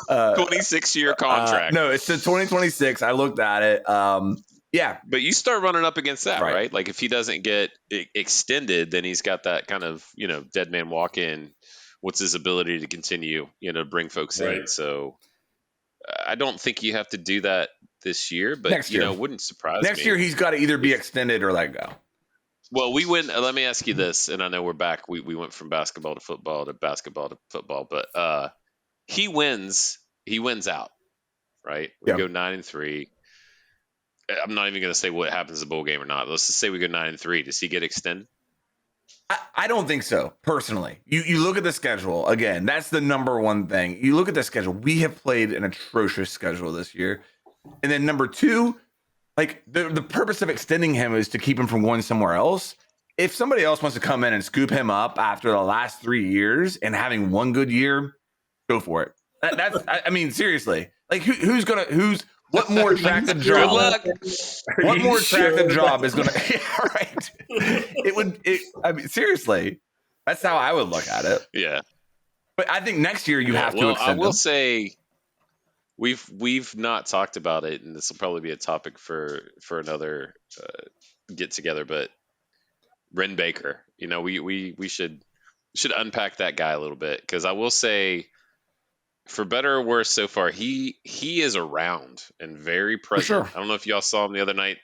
26-year contract. No, it's to 2026. I looked at it. Yeah, but you start running up against that, right? Like, if he doesn't get extended, then he's got that kind of dead man walk in. What's his ability to continue bring folks in? So I don't think you have to do that this year, but next year. It wouldn't surprise me. Next year he's got to either be extended or let go. Well, we went. Let me ask you this, and I know we're back. We went from basketball to football, but he wins. He wins out, right? We go 9-3. I'm not even going to say what happens in the bowl game or not. Let's just say we go 9-3. Does he get extended? I don't think so, personally. You look at the schedule again. That's the number one thing. You look at the schedule. We have played an atrocious schedule this year, and then number 2. Like, the purpose of extending him is to keep him from going somewhere else. If somebody else wants to come in and scoop him up after the last 3 years and having one good year, go for it. I mean, seriously. Like, what more attractive job? Good luck. What more attractive job is going to? Yeah, right. I mean, seriously. That's how I would look at it. Yeah. But I think next year you have to extend him. I will say, we've not talked about it, and this will probably be a topic for another get together. But Ren Baker, we should unpack that guy a little bit, because I will say, for better or worse, so far he is around and very present. Sure. I don't know if y'all saw him the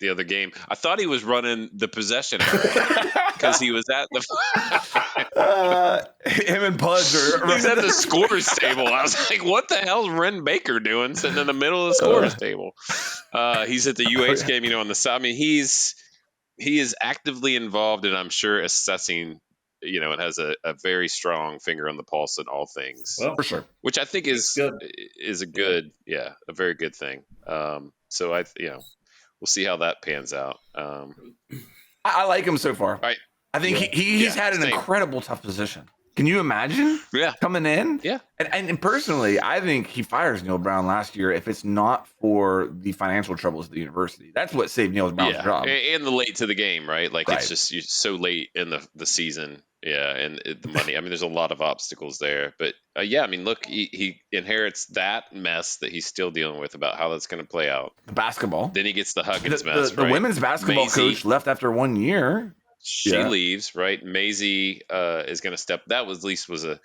other game. I thought he was running the possession area because he was at the him and Pudge are he's at the scorers table. I was like, what the hell is Ren Baker doing sitting in the middle of the scorers table? He's at the UH game, on the side. I mean, he is actively involved, and I'm sure assessing. It has a very strong finger on the pulse in all things. Well, for sure. Which I think is a very good thing. So we'll see how that pans out. I like him so far. Right. I think he's had an incredible tough position. Can you imagine? Yeah. Coming in? Yeah. And personally, I think he fires Neal Brown last year if it's not for the financial troubles of the university. That's what saved Neal Brown's job. And the late to the game, right? Like, it's just you're so late in the season. Yeah, and the money. I mean, there's a lot of obstacles there. But, I mean, look, he inherits that mess that he's still dealing with about how that's going to play out. The basketball. Then he gets the Huggins mess, The women's basketball coach left after 1 year. She leaves, right? Maisie is going to step. That was at least was a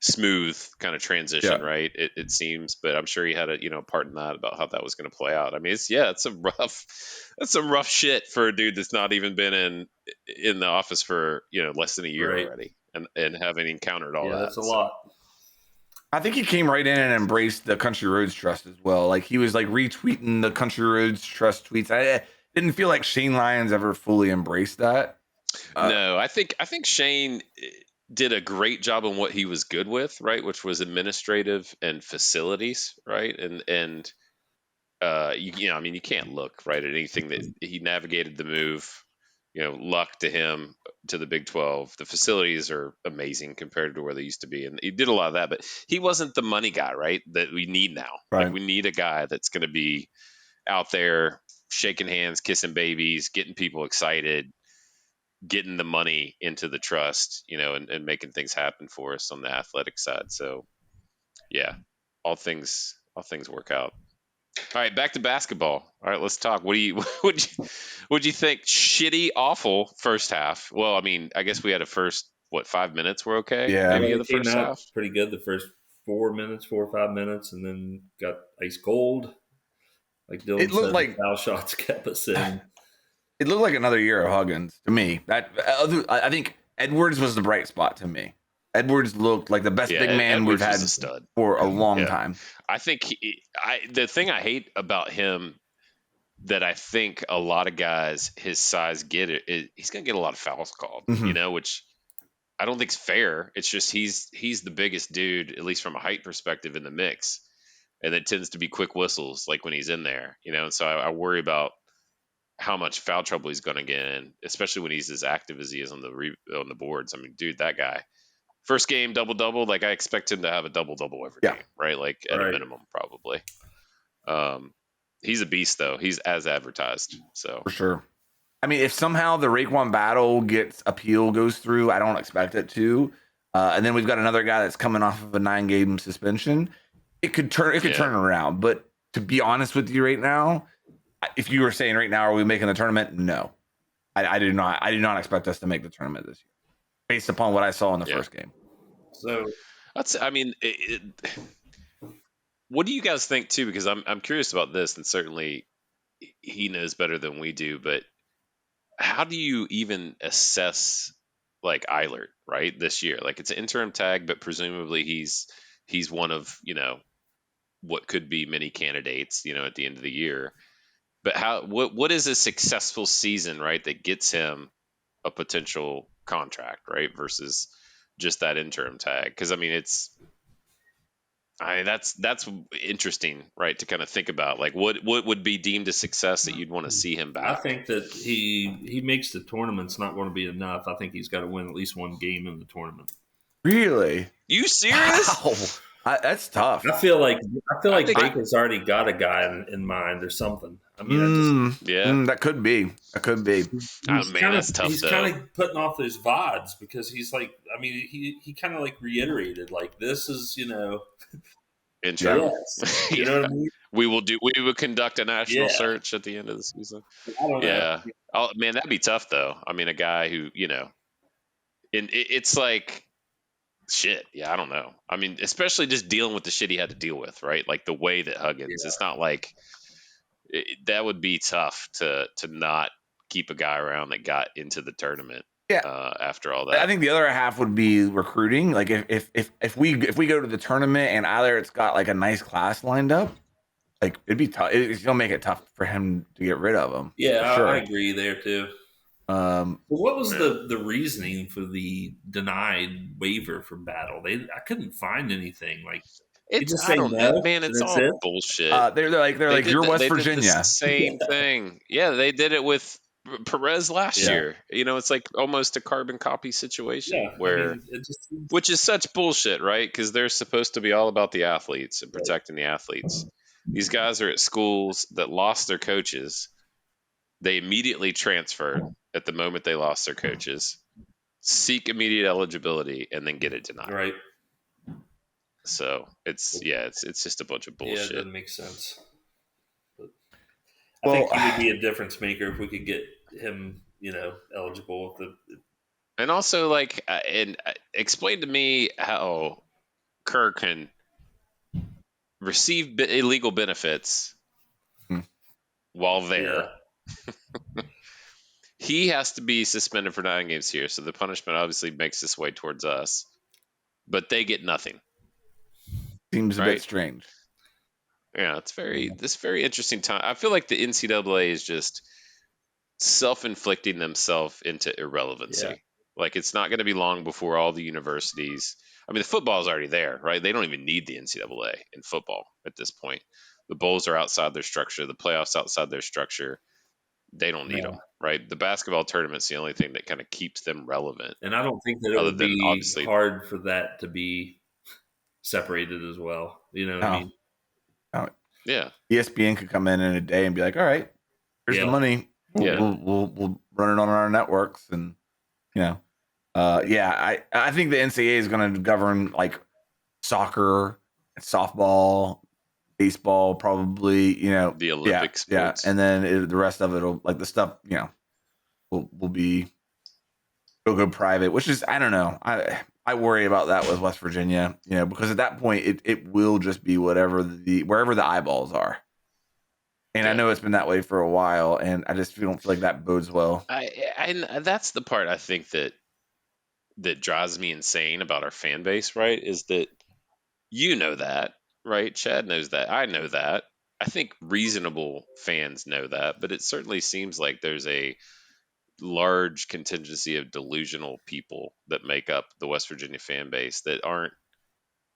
smooth kind of transition, right? It seems, but I'm sure he had a part in that about how that was going to play out. I mean, it's some rough shit for a dude that's not even been in the office for less than a year already, and having encountered all that. That's a lot. I think he came right in and embraced the Country Roads Trust as well. Like, he was like retweeting the Country Roads Trust tweets. I didn't feel like Shane Lyons ever fully embraced that. No, I think Shane did a great job on what he was good with, right? Which was administrative and facilities, right? And I mean, you can't look right at anything that he navigated the move. Luck to him to the Big 12. The facilities are amazing compared to where they used to be, and he did a lot of that. But he wasn't the money guy, right? That we need now. Right. Like we need a guy that's going to be out there shaking hands, kissing babies, getting people excited, getting the money into the trust, and making things happen for us on the athletic side. So, yeah, all things work out. All right, back to basketball. All right, let's talk. What do you would you think? Shitty, awful first half. Well, I mean, I guess we had a first 5 minutes were okay. Yeah. Maybe of the Came first out half. pretty good the first 4 or 5 minutes, and then got ice cold. Like Dylan It looked said, like foul shots kept us in. It looked like another year of Huggins to me. I think Edwards was the bright spot to me. Edwards looked like the best big man Edwards we've had was a stud for a long Yeah. time. I think the thing I hate about him that I think a lot of guys his size get it, he's going to get a lot of fouls called, Mhm. which I don't think is fair. It's just he's the biggest dude, at least from a height perspective, in the mix, and it tends to be quick whistles like when he's in there, and so I worry about how much foul trouble he's going to get in, especially when he's as active as he is on the boards. I mean, dude, that guy. First game double. Like I expect him to have a double every game, right? Like at a minimum, probably. He's a beast, though. He's as advertised. So For sure. I mean, if somehow the Raekwon battle goes through, I don't expect it to. And then we've got another guy that's coming off of a 9-game suspension. It could turn around. But to be honest with you right now, if you were saying right now, are we making the tournament? No, I did not. I did not expect us to make the tournament this year, based upon what I saw in the first game. So I mean, what do you guys think too? Because I'm curious about this, and certainly he knows better than we do. But how do you even assess like Eilert, right, this year? Like it's an interim tag, but presumably he's one of what could be many candidates, at the end of the year. But what is a successful season, right, that gets him a potential contract, right, versus just that interim tag? Because I mean, that's interesting, right, to kind of think about. Like, what would be deemed a success that you'd want to see him back? I think that he makes the tournament's not going to be enough. I think he's got to win at least one game in the tournament. Really? You serious? Wow. That's tough. I feel like Baker's already got a guy in mind or something. I mean, that could be. That's tough. He's kind of putting off those VODs because he's like, I mean, he kind of like reiterated like this is intro. Yes. You know what I mean? We will conduct a national search at the end of the season. I don't know. Man, that'd be tough though. I mean, a guy who it's like. Shit, yeah, I don't know. I mean, especially just dealing with the shit he had to deal with, right? Like the way that Huggins, it's not like that would be tough to not keep a guy around that got into the tournament. After all that, I think the other half would be recruiting. Like if we go to the tournament and either it's got like a nice class lined up, like it'd be tough. It's gonna make it tough for him to get rid of him. Yeah, sure. I agree there too. What was the reasoning for the denied waiver for Battle? I couldn't find anything. Like it's all bullshit. They're like you're West Virginia. Did the same thing. Yeah, they did it with Perez last year. It's like almost a carbon copy situation which is such bullshit, right? Because they're supposed to be all about the athletes and protecting the athletes. These guys are at schools that lost their coaches. They immediately transferred at the moment they lost their coaches, seek immediate eligibility, and then get it denied. Right. So it's just a bunch of bullshit. Yeah, it doesn't make sense. But I think he would be a difference maker if we could get him, eligible. And also, explain to me how Kerr can receive illegal benefits while there. Yeah. He has to be suspended for 9 games here, so the punishment obviously makes its way towards us. But they get nothing. Seems a bit strange. Yeah, it's very interesting time. I feel like the NCAA is just self-inflicting themselves into irrelevancy. Like, it's not going to be long before all the universities. I mean, the football is already there, right? They don't even need the NCAA in football at this point. The bowls are outside their structure. The playoffs outside their structure. They don't need them, right? The basketball tournament's the only thing that kind of keeps them relevant. And I don't think that it other would than be obviously hard for that to be separated as well. You know what I mean? Yeah. ESPN could come in a day and be like, all right, here's the money. We'll run it on our networks. And, I think the NCAA is going to govern like soccer, softball, baseball, probably, the Olympic sports. Yeah. And then the rest of it will, like the stuff, will be, it'll go private, which is, I don't know. I worry about that with West Virginia, because at that point it will just be wherever the eyeballs are. And I know it's been that way for a while, and I just don't feel like that bodes well. And that's the part I think that drives me insane about our fan base, right? Is that that, right? Chad knows that. I know that. I think reasonable fans know that, but it certainly seems like there's a large contingency of delusional people that make up the West Virginia fan base that aren't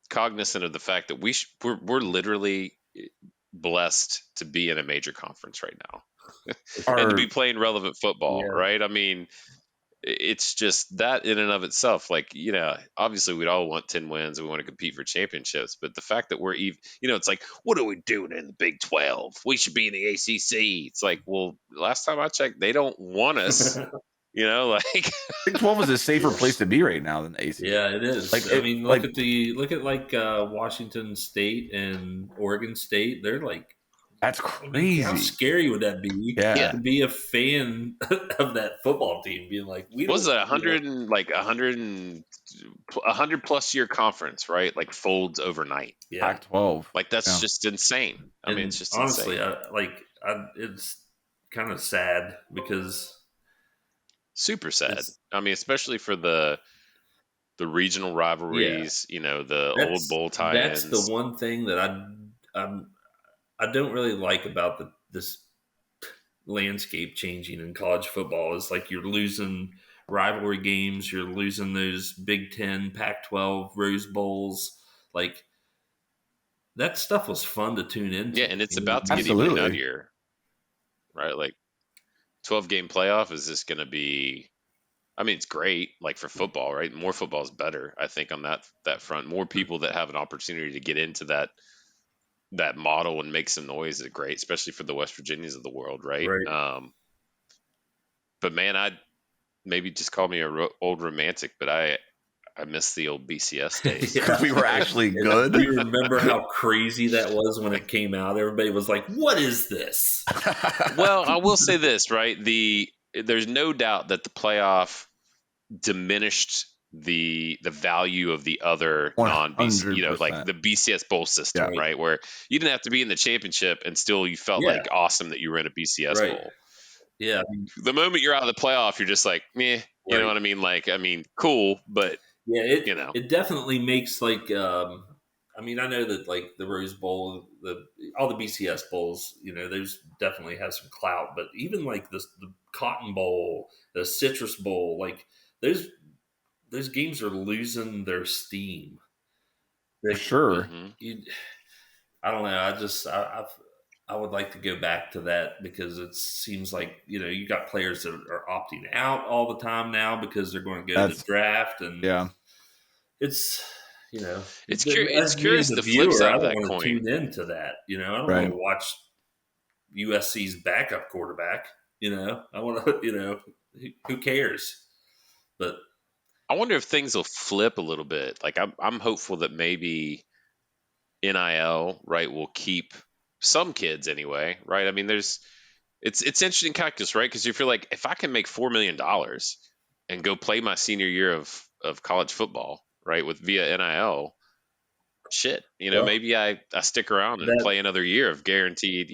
cognizant of the fact that we're literally blessed to be in a major conference right now and to be playing relevant football, right? I mean, it's just that in and of itself, like, obviously we'd all want 10 wins and we want to compete for championships, but the fact that we're even, it's like, what are we doing in the Big 12? We should be in the ACC. It's like, well, last time I checked, they don't want us. Like Big 12 is a safer place to be right now than the ACC. Yeah, it is. Like, I mean, look at Washington State and Oregon State. They're like, that's crazy. How scary would that be? Yeah. To be a fan of that football team, being like, was it 100 plus year conference, right? Like folds overnight. Yeah, Pac-12. Like that's just insane. I mean, it's just honestly, insane. It's kind of sad because super sad. I mean, especially for the regional rivalries. The old bowl tie-ins. That's the one thing that I don't really like about this landscape changing in college football is like you're losing rivalry games, you're losing those Big 10, Pac-12, Rose Bowls. Like that stuff was fun to tune into. Yeah, and it's about to get even nuttier, right? Like 12-game playoff is just going to be. I mean, it's great, like for football, right? More football is better, I think, on that front. More people that have an opportunity to get into that model and make some noise is great, especially for the West Virginias of the world, right? But man, I'd maybe just call me an old romantic, but I miss the old BCS days. We were actually good. Do you remember how crazy that was when it came out? Everybody was like, "What is this?" Well, I will say this, right? There's no doubt that the playoff diminished the value of the other non-BCS, like the BCS bowl system, right? Where you didn't have to be in the championship and still you felt like awesome that you were in a BCS bowl. Yeah. The moment you're out of the playoff, you're just like, meh, you know what I mean? Like, I mean, cool, but it definitely makes like, I mean, I know that like the Rose Bowl, all the BCS bowls, there's definitely has some clout, but even like the Cotton Bowl, the Citrus Bowl, like those games are losing their steam. For sure. I don't know. I would like to go back to that because it seems like, you got players that are opting out all the time now because they're going to go to the draft. And it's, it's curious the flip side of that coin. I don't want to tune into that. I don't want to watch USC's backup quarterback. I want to, who cares? But I wonder if things will flip a little bit. Like I'm hopeful that maybe NIL, right, will keep some kids anyway, right? I mean, it's interesting calculus, right? Because if you're like, if I can make $4 million and go play my senior year of college football, right, via NIL, shit, maybe I stick around and play another year of guaranteed,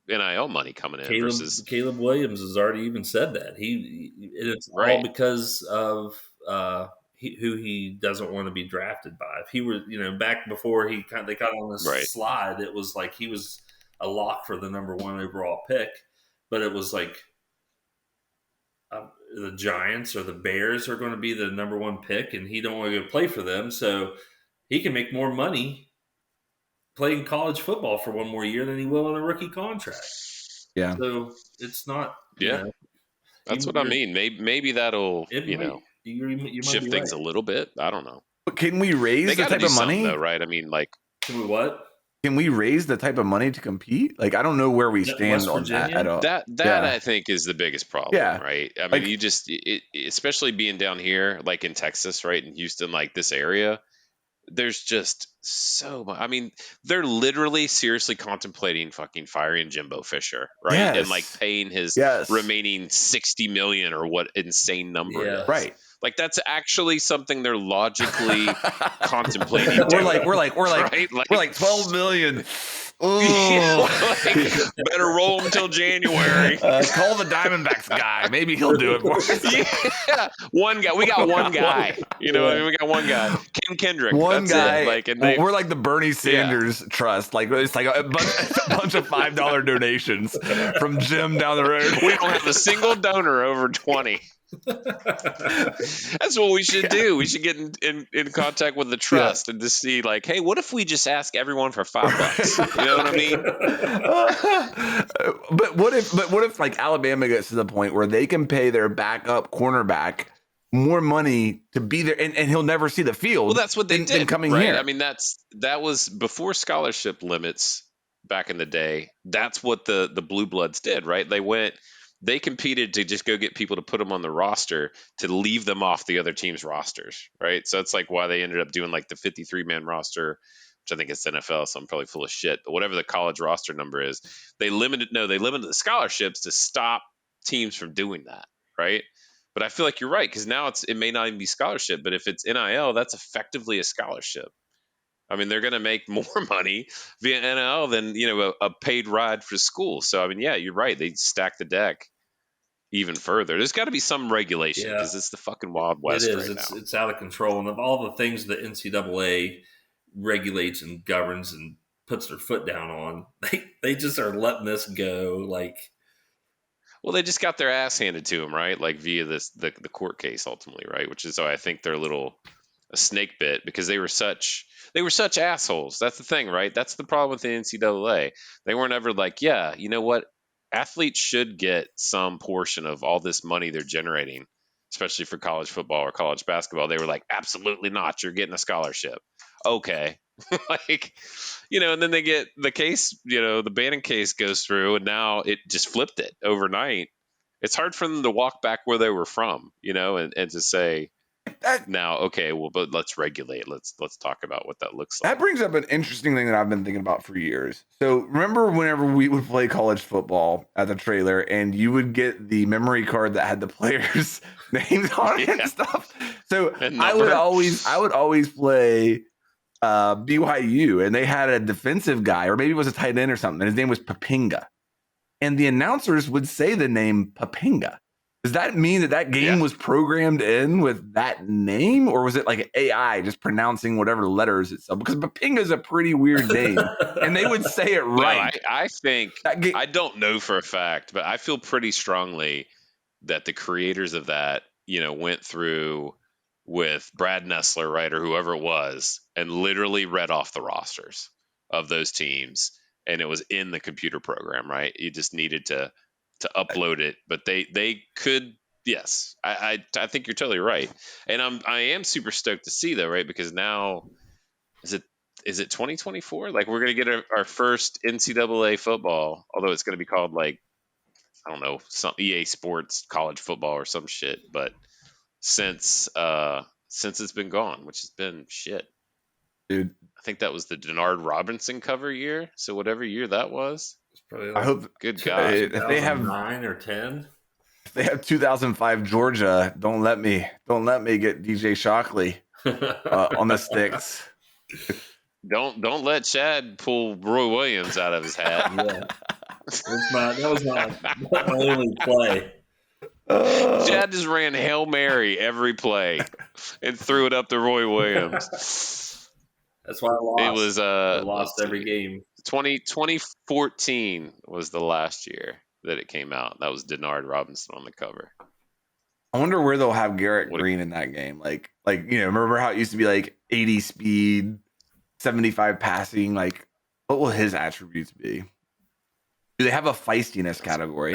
NIL money coming in. Caleb Williams has already even said that it's all because of who he doesn't want to be drafted by. If he were, back before they got on this slide, it was like he was a lock for the number 1 overall pick, but it was like the Giants or the Bears are going to be the number one pick, and he don't want to go play for them, so he can make more money playing college football for one more year than he will on a rookie contract. Yeah. So it's not. That's what I mean. Maybe that'll you shift things a little bit. I don't know. But can we raise the type of money, though, right? I mean, like, can we what? Can we raise the type of money to compete? Like, I don't know where we stand West on that Virginia? at all. That I think is the biggest problem, right? I mean, Like- you just, especially being down here, like in Texas, right, in Houston, like this area, there's just so much. I mean, they're literally seriously contemplating fucking firing Jimbo Fisher, right? Yes. And like paying his remaining $60 million or what insane number it is. Right. Like that's actually something they're logically contemplating. We're like right? we're like 12 million. Better roll him till January. Call the Diamondbacks guy. Maybe he'll do it for us. Yeah, one guy. We got one guy. You know, what I mean? We got one guy. Ken Kendrick. One That's guy. It. Like, and we're like the Bernie Sanders trust. Like it's like a bunch of $5 donations from Jim down the road. We don't have a single donor over 20. That's what we should do. We should get in contact with the trust and just see, like, hey, what if we just ask everyone for $5? You know what I mean? But what if like Alabama gets to the point where they can pay their backup cornerback more money to be there, and he'll never see the field? Well, that's what they did. Coming right? here. I mean, that was before scholarship limits back in the day. That's what the Blue Bloods did, right? They competed to just go get people to put them on the roster to leave them off the other team's rosters, right? So that's like why they ended up doing like the 53-man roster, which I think is NFL, so I'm probably full of shit. But whatever the college roster number is, they limited the scholarships to stop teams from doing that, right? But I feel like you're right, because now it may not even be scholarship, but if it's NIL, that's effectively a scholarship. I mean, they're going to make more money via NIL than, a paid ride for school. So, I mean, yeah, you're right. They stack the deck even further. There's got to be some regulation because it's the fucking Wild West it is. right now. It's out of control. And of all the things the NCAA regulates and governs and puts their foot down on, they just are letting this go. Like, well, they just got their ass handed to them, right? Like via the court case ultimately, right? Which is why I think they're a snake bit, because they were such assholes. That's the thing, right? That's the problem with the NCAA. They weren't ever like, yeah, you know what? Athletes should get some portion of all this money they're generating, especially for college football or college basketball. They were like, absolutely not. You're getting a scholarship. Okay. And then they get the case, the Bannon case goes through, and now it just flipped it overnight. It's hard for them to walk back where they were from, and to say, now, okay, well, but let's regulate. Let's talk about what that looks like. That brings up an interesting thing that I've been thinking about for years. So remember whenever we would play college football at the trailer, and you would get the memory card that had the players' names on it and stuff. So I would always play BYU, and they had a defensive guy, or maybe it was a tight end or something, and his name was Papinga. And the announcers would say the name Papinga. Does that mean that game was programmed in with that name, or was it like AI just pronouncing whatever letters itself? Because Papinga is a pretty weird name, and they would say it right. No, I think I don't know for a fact, but I feel pretty strongly that the creators of that, went through with Brad Nessler, right, or whoever it was, and literally read off the rosters of those teams, and it was in the computer program, right? You just needed to upload it, but they could. Yes, I think you're totally right, and I am super stoked to see though, right? Because now is it 2024? Like we're gonna get our first NCAA football, although it's gonna be called like, I don't know, some EA Sports college football or some shit. But since it's been gone, which has been shit, dude. I think that was the Denard Robinson cover year. So whatever year that was. Like, I hope. Good God! If they have 9 or 10, if they have 2005 Georgia, don't let me get DJ Shockley on the sticks. Don't let Chad pull Roy Williams out of his hat. Yeah, that was my only play. Chad just ran Hail Mary every play and threw it up to Roy Williams. That's why I lost. It was I lost every game. 2014 was the last year that it came out. That was Denard Robinson on the cover. I wonder where they'll have Garrett Green in that game. Like remember how it used to be like 80 speed, 75 passing? Like, what will his attributes be? Do they have a feistiness category?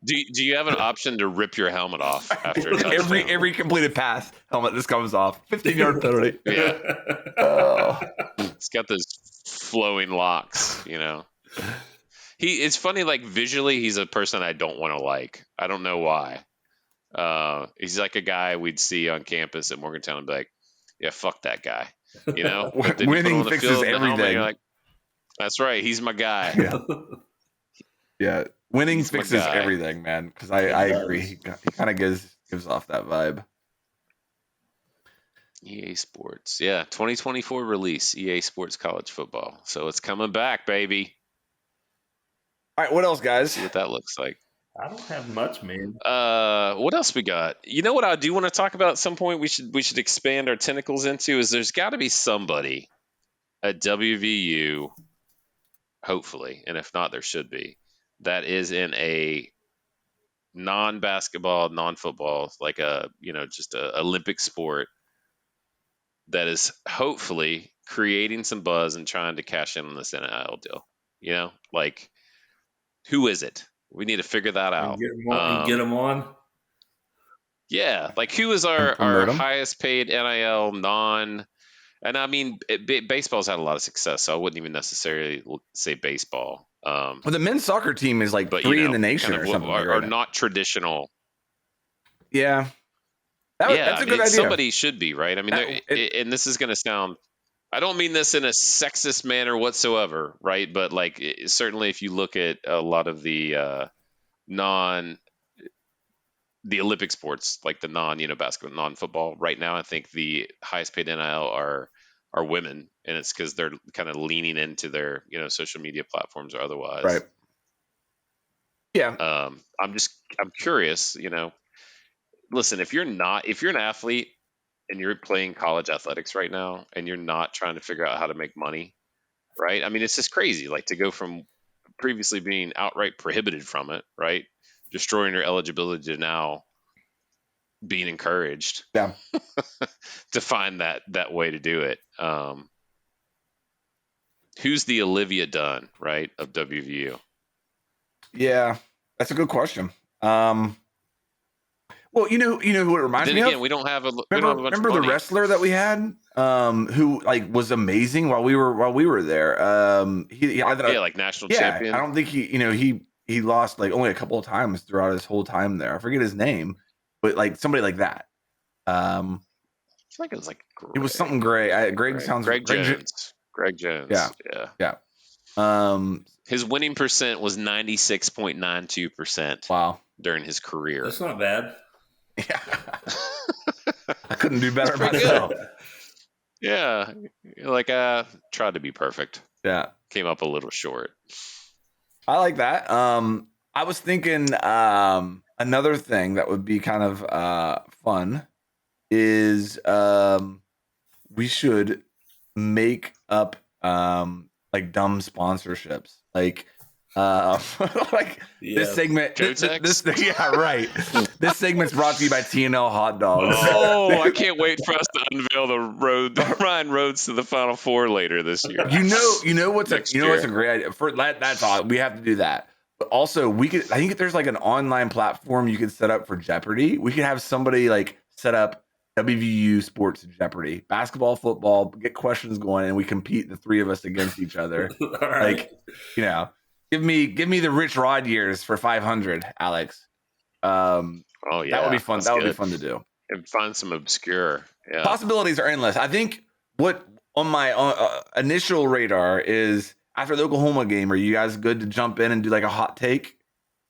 Do you have an option to rip your helmet off after a touchdown? every completed pass, helmet just comes off. 15-yard penalty. Yeah. Oh. It's got those flowing locks, It's funny, like visually, he's a person I don't want to like. I don't know why. He's like a guy we'd see on campus at Morgantown and be like, yeah, fuck that guy. But then Winning fixes everything. You're like, that's right, he's my guy. Yeah. Winning fixes everything, man. Because I agree. He kind of gives off that vibe. EA Sports. Yeah, 2024 release, EA Sports College Football. So it's coming back, baby. All right, what else, guys? See what that looks like. I don't have much, man. What else we got? You know what I do want to talk about at some point we should expand our tentacles into is there's got to be somebody at WVU, hopefully, and if not, there should be, that is in a non-basketball, non-football, like just a Olympic sport that is hopefully creating some buzz and trying to cash in on this NIL deal. Like, who is it? We need to figure that out. And get them on. Yeah, like who is our highest paid NIL non? And I mean, baseball's had a lot of success, so I wouldn't even necessarily say baseball. Well, the men's soccer team is like 3 in the nation or something. Are not traditional. Yeah. That's a good idea. Somebody should be, right? I mean, and this is going to sound, I don't mean this in a sexist manner whatsoever, right? But like, certainly if you look at a lot of the the Olympic sports, like the basketball, non-football, right now, I think the highest paid NIL are women, and it's because they're kind of leaning into their social media platforms or otherwise. Right. Yeah. I'm curious. Listen, if you're an athlete and you're playing college athletics right now, and you're not trying to figure out how to make money, right? I mean, it's just crazy. Like to go from previously being outright prohibited from it, right? Destroying your eligibility to now being encouraged to find that way to do it. Who's the Olivia Dunn, right, of WVU? Yeah, that's a good question. Well, you know who it reminds me of? We don't have a remember the wrestler that we had, who like was amazing while we were there. Like national champion. I don't think he lost like only a couple of times throughout his whole time there. I forget his name, but like somebody like that. I feel like it was like Greg. It was something Greg. Greg sounds Greg Jones. Greg Jones. Yeah. His winning percent was 96.92%. Wow. During his career. That's not bad. Yeah. I couldn't do better myself. Yeah. Like tried to be perfect. Yeah. Came up a little short. I like that. I was thinking another thing that would be kind of fun is we should make up like dumb sponsorships. Like this segment, this right. This segment's brought to you by TNL Hot Dogs. Oh, I can't wait for us to unveil the Ryan Roads to the Final Four later this year. What's a great idea for that? That's all. We have to do that. But also, I think if there's like an online platform you could set up for Jeopardy, we could have somebody like set up WVU Sports Jeopardy, basketball, football, get questions going, and we compete, the three of us, against each other. Right. Like, give me the Rich Rod years for 500, Alex. Oh yeah, that would be fun. That would be fun to do. And find some obscure possibilities are endless. I think what on my initial radar is after the Oklahoma game. Are you guys good to jump in and do like a hot take?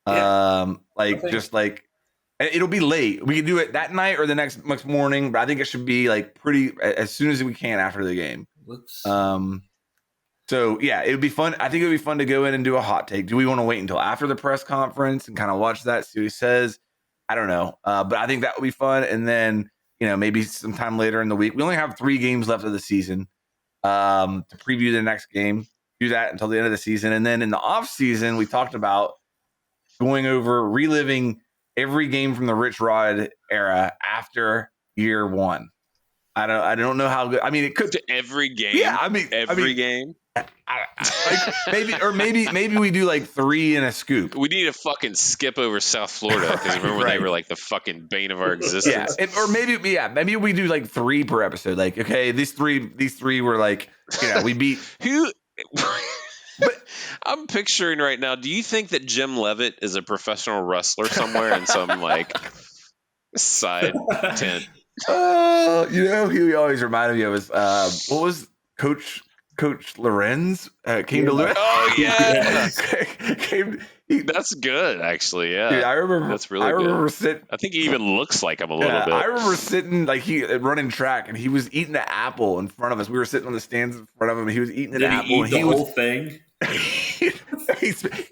Yeah. It'll be late. We can do it that night or the next morning, but I think it should be like pretty as soon as we can after the game. So yeah, it would be fun. I think it would be fun to go in and do a hot take. Do we want to wait until after the press conference and kind of watch that, see what he says? I don't know. But I think that would be fun. And then, maybe sometime later in the week, we only have 3 games left of the season to preview the next game. Do that until the end of the season. And then in the off season, we talked about going over reliving every game from the Rich Rod era after year one. I don't know how good. I mean, it could to every game. Yeah, I mean, every game. Like maybe we do like 3 in a scoop. We need to fucking skip over South Florida because remember when they were like the fucking bane of our existence. Yeah, or maybe we do like 3 per episode. Like, okay, these three were like, we beat who. But I'm picturing right now. Do you think that Jim Levitt is a professional wrestler somewhere in some like side tent? He always reminded me of his what was Coach Lorenz came to Lewis. Oh yeah, that's good actually. Yeah, dude, I remember. That's really good. Sitting. I think he even looks like him a little bit. I remember sitting like he running track, and he was eating an apple in front of us. We were sitting on the stands in front of him, and he was eating an apple. Did he eat the whole thing? he spit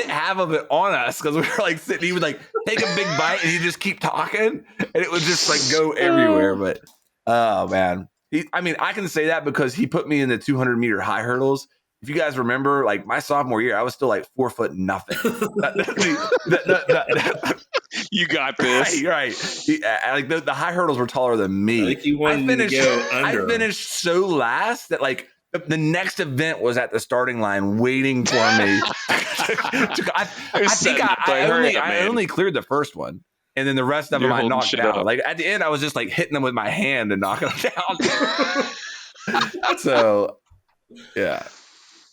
half of it on us because we were like sitting. He would like take a big bite and he'd just keep talking, and it would just like go everywhere. But oh man, I can say that because he put me in the 200-meter high hurdles. If you guys remember, like my sophomore year, I was still like 4 foot nothing. You got this, right? Like the high hurdles were taller than me. I think you wanted to go under. I finished so last that like. The next event was at the starting line waiting for me. I think I only cleared the first one, and then the rest of them I knocked out. Like at the end, I was just like hitting them with my hand and knocking them down. So, yeah.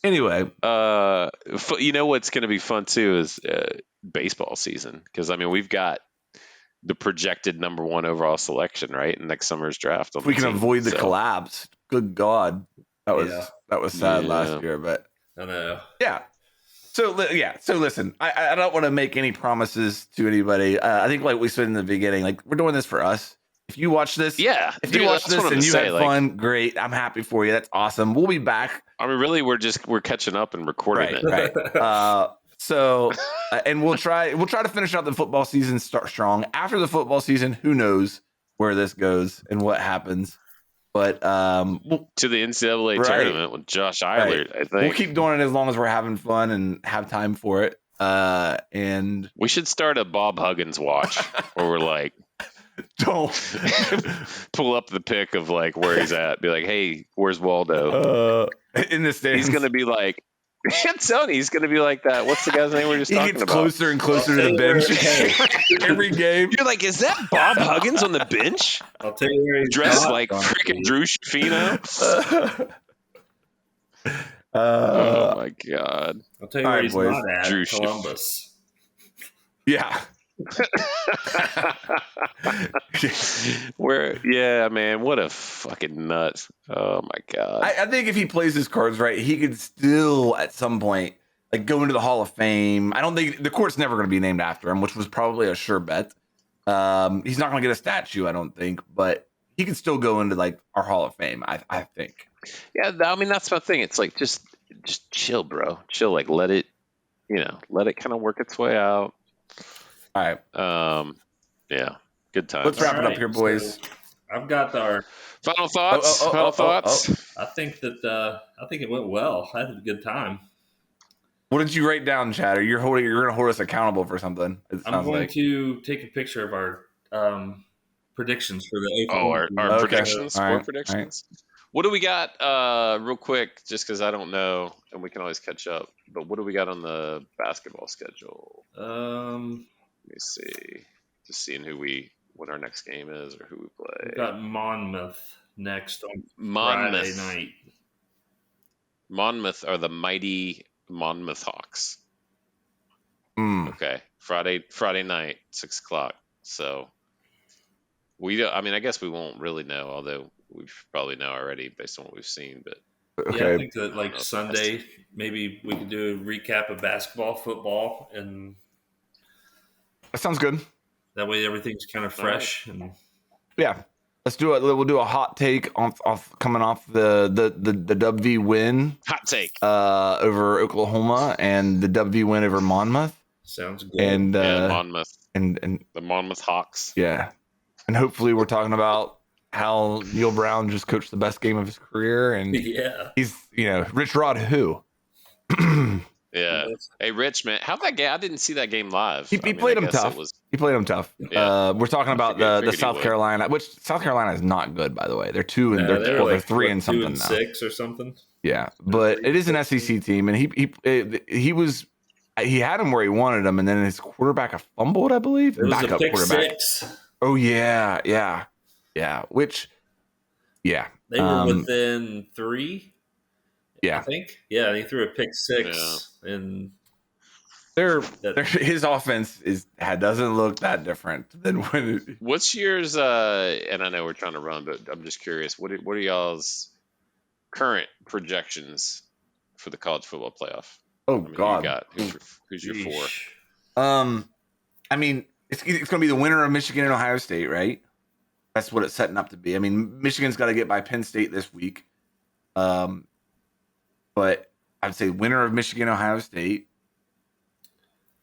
Anyway, you know what's going to be fun too is baseball season because I mean we've got the projected number 1 overall selection right in next summer's draft. We can avoid the collapse. Good God. That was sad last year, but I know. Yeah. So listen, I don't want to make any promises to anybody. I think like we said in the beginning, like we're doing this for us. If you watch this, if you watch this and you had fun, great. I'm happy for you. That's awesome. We'll be back. I mean, really, we're catching up and recording it. Right. So, and we'll try to finish out the football season, start strong. After the football season, who knows where this goes and what happens. But to the NCAA tournament with Josh Eilert, I think we'll keep doing it as long as we're having fun and have time for it. And we should start a Bob Huggins watch where we're like, don't pull up the pic of like where he's at. Be like, hey, where's Waldo? In the stands. He's gonna be like. I'm telling you, he's going to be like that. What's the guy's name we were just talking about? He gets closer and closer to the bench every game. You're like, is that Bob Huggins on the bench? I'll tell you where he's dressed like freaking Drew Shafino. Oh my God! I'll tell you where he's not at. Drew Columbus. Yeah. Yeah, man, what a fucking nut. Oh my God. I think if he plays his cards right, he could still at some point like go into the Hall of Fame. I don't think the court's never going to be named after him, which was probably a sure bet. He's not going to get a statue, I don't think, but he could still go into like our Hall of Fame, I think. Yeah, I mean that's my thing. It's like just chill, bro. Chill, like let it kind of work its way out. All right. Yeah. Good time. Let's wrap it up here, boys. So I've got our final thoughts. Final thoughts. I think it went well. I had a good time. What did you write down, Chad? You're going to hold us accountable for something. I'm going to take a picture of our predictions for the Oklahoma. Our predictions. All right. Predictions. Right. What do we got? Real quick, just because I don't know, and we can always catch up. But what do we got on the basketball schedule? Let me see. Just seeing what our next game is or who we play. We've got Monmouth next on Friday night. Monmouth are the mighty Monmouth Hawks. Okay, Friday night, 6:00. So I guess we won't really know, although we probably know already based on what we've seen. But okay. Yeah, I think that like Sunday, maybe we could do a recap of basketball, football, and that sounds good. That way, everything's kind of fresh. And yeah, let's do it. We'll do a hot take off coming off the WV win. Hot take over Oklahoma and the WV win over Monmouth. Sounds good. And Monmouth and the Monmouth Hawks. Yeah, and hopefully we're talking about how Neal Brown just coached the best game of his career, and yeah, he's Rich Rod who. Yeah. Hey, Rich, man, how'd that game? I didn't see that game live. He played him tough. He played him tough. Yeah. We're talking about the South Carolina, which South Carolina is not good, by the way. They're 2 and they're 3 and something 2 and 6 or something. Yeah, but it is an SEC team, and he had him where he wanted him, and then his quarterback fumbled, I believe. It was backup a pick quarterback. 6. Oh yeah. Which, yeah, they were within 3. Yeah, I think. Yeah, and he threw a pick 6, and his offense doesn't look that different than when. What's yours? And I know we're trying to run, but I'm just curious. What are y'all's current projections for the college football playoff? Oh God, who's your 4? I mean, it's going to be the winner of Michigan and Ohio State, right? That's what it's setting up to be. I mean, Michigan's got to get by Penn State this week. But I'd say winner of Michigan, Ohio State.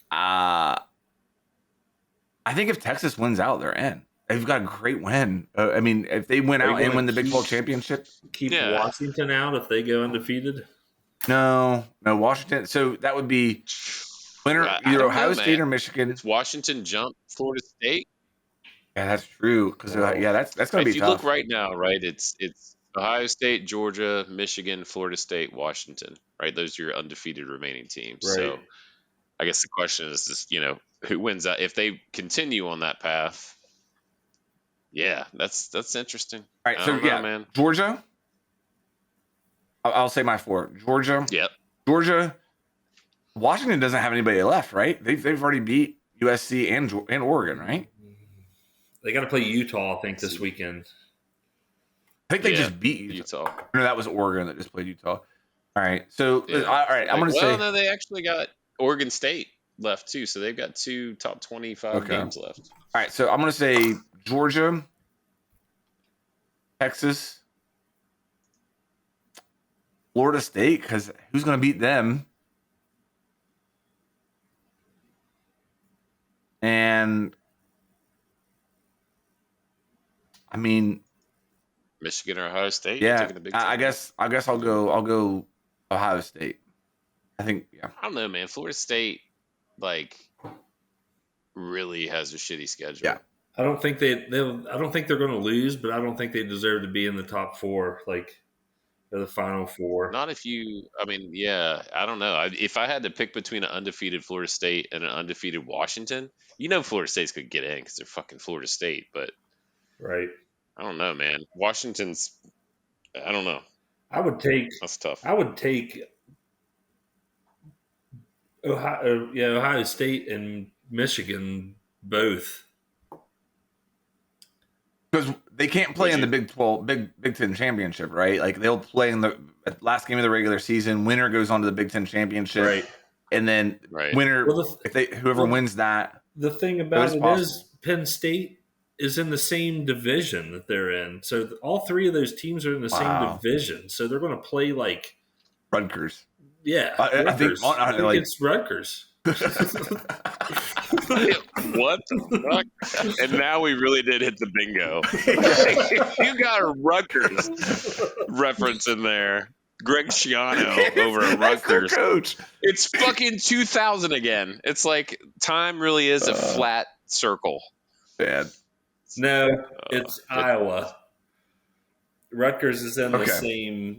I think if Texas wins out, they're in. They've got a great win. I mean, if they win out and win the Big 12 championship, keep Washington out if they go undefeated. No, Washington. So that would be winner either Ohio State or Michigan. It's Washington jump Florida State. Yeah, that's true. Because that's going to be tough. If you look right now, right, it's Ohio State, Georgia, Michigan, Florida State, Washington. Right, those are your undefeated remaining teams. Right. So I guess the question is just, who wins that if they continue on that path. Yeah, that's interesting. All right, so man. Georgia. I'll say my 4. Georgia. Yep. Georgia. Washington doesn't have anybody left, right? They've already beat USC and Oregon, right? They got to play Utah, I think, this weekend. I think they just beat Utah. No, that was Oregon that just played Utah. All right, so all right, I'm going to say. Well, no, they actually got Oregon State left too, so they've got 2 top 25 games left. All right, so I'm going to say Georgia, Texas, Florida State, because who's going to beat them? And I mean, Michigan or Ohio State. Yeah, I guess I'll go Ohio State. I think. Yeah. I don't know, man. Florida State really has a shitty schedule. Yeah. I don't think I don't think they're going to lose, but I don't think they deserve to be in the top 4, or the final 4. Not if you. I mean, yeah. I don't know. If I had to pick between an undefeated Florida State and an undefeated Washington, Florida State's could get in because they're fucking Florida State. But right. I don't know, man. Washington's. I don't know. That's tough. I would take Ohio State and Michigan both. Because they can't play in the Big 12, Big 10 championship, right? Like they'll play in the last game of the regular season. Winner goes on to the Big 10 championship, right? And then winner, whoever wins that. The thing about it is Penn State is in the same division that they're in, so all 3 of those teams are in the same division. So they're going to play like Rutgers. Yeah, I think it's Rutgers. What the fuck? And now we really did hit the bingo. You got a Rutgers reference in there. Greg Schiano over at Rutgers. Coach. It's fucking 2000 again. It's like time really is a flat circle. Bad. No, it's Iowa. Rutgers is in the same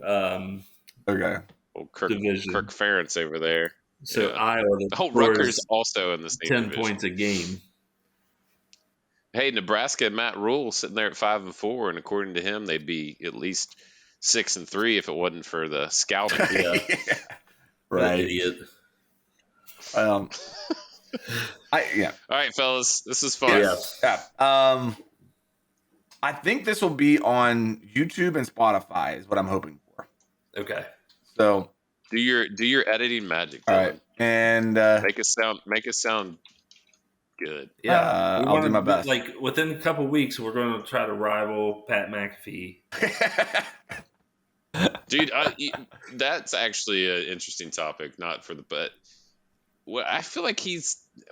division. Kirk Ferentz over there. So Iowa, the whole Rutgers also in the same 10 division. points a game. Hey, Nebraska and Matt Rule sitting there at 5-4, and according to him, they'd be at least 6-3 if it wasn't for the scouting. Right, idiot. All right, fellas, this is fun. Yeah. I think this will be on YouTube and Spotify, is what I'm hoping for. Okay. So do your editing magic. All right, and make us sound good. Yeah, I'll do my best. Like within a couple weeks, we're going to try to rival Pat McAfee. Dude, that's actually an interesting topic. Not for but I feel like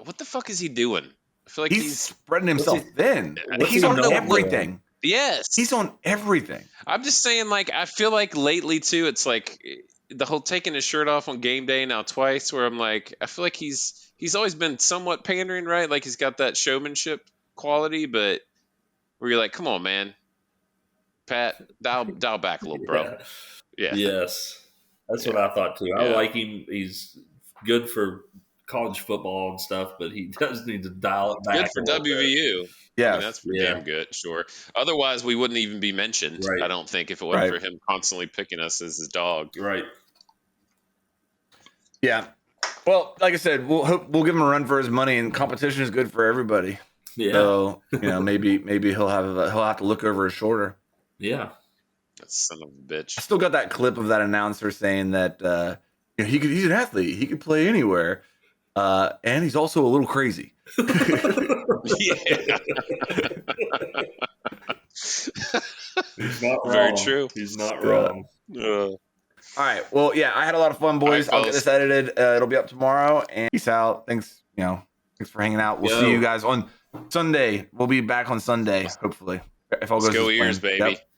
what the fuck is he doing? I feel like he's spreading himself thin. He's on everything. Yes, he's on everything. I'm just saying, I feel like lately too, it's like the whole taking his shirt off on game day now twice, where I'm like, I feel like he's always been somewhat pandering, right? Like he's got that showmanship quality, but where you're like, come on, man, Pat, dial back a little, bro. Yeah. Yes, that's what I thought too. I like him. He's good for college football and stuff, but he does need to dial it back. Good for WVU. Yeah, I mean, that's for damn good, sure. Otherwise, we wouldn't even be mentioned. Right. I don't think if it wasn't for him constantly picking us as his dog. Right. Yeah. Well, like I said, we'll give him a run for his money, and competition is good for everybody. Yeah. So maybe he'll have to look over his shoulder. Yeah. That son of a bitch. I still got that clip of that announcer saying that he's an athlete, he could play anywhere, and he's also a little crazy. Yeah. He's not wrong. Very true. He's not wrong. All right. Well, yeah, I had a lot of fun, boys. I'll get this edited. It'll be up tomorrow. And peace out. Thanks. Thanks for hanging out. We'll see you guys on Sunday. We'll be back on Sunday, hopefully. If all Let's goes go as Ears, planned. baby. Yep.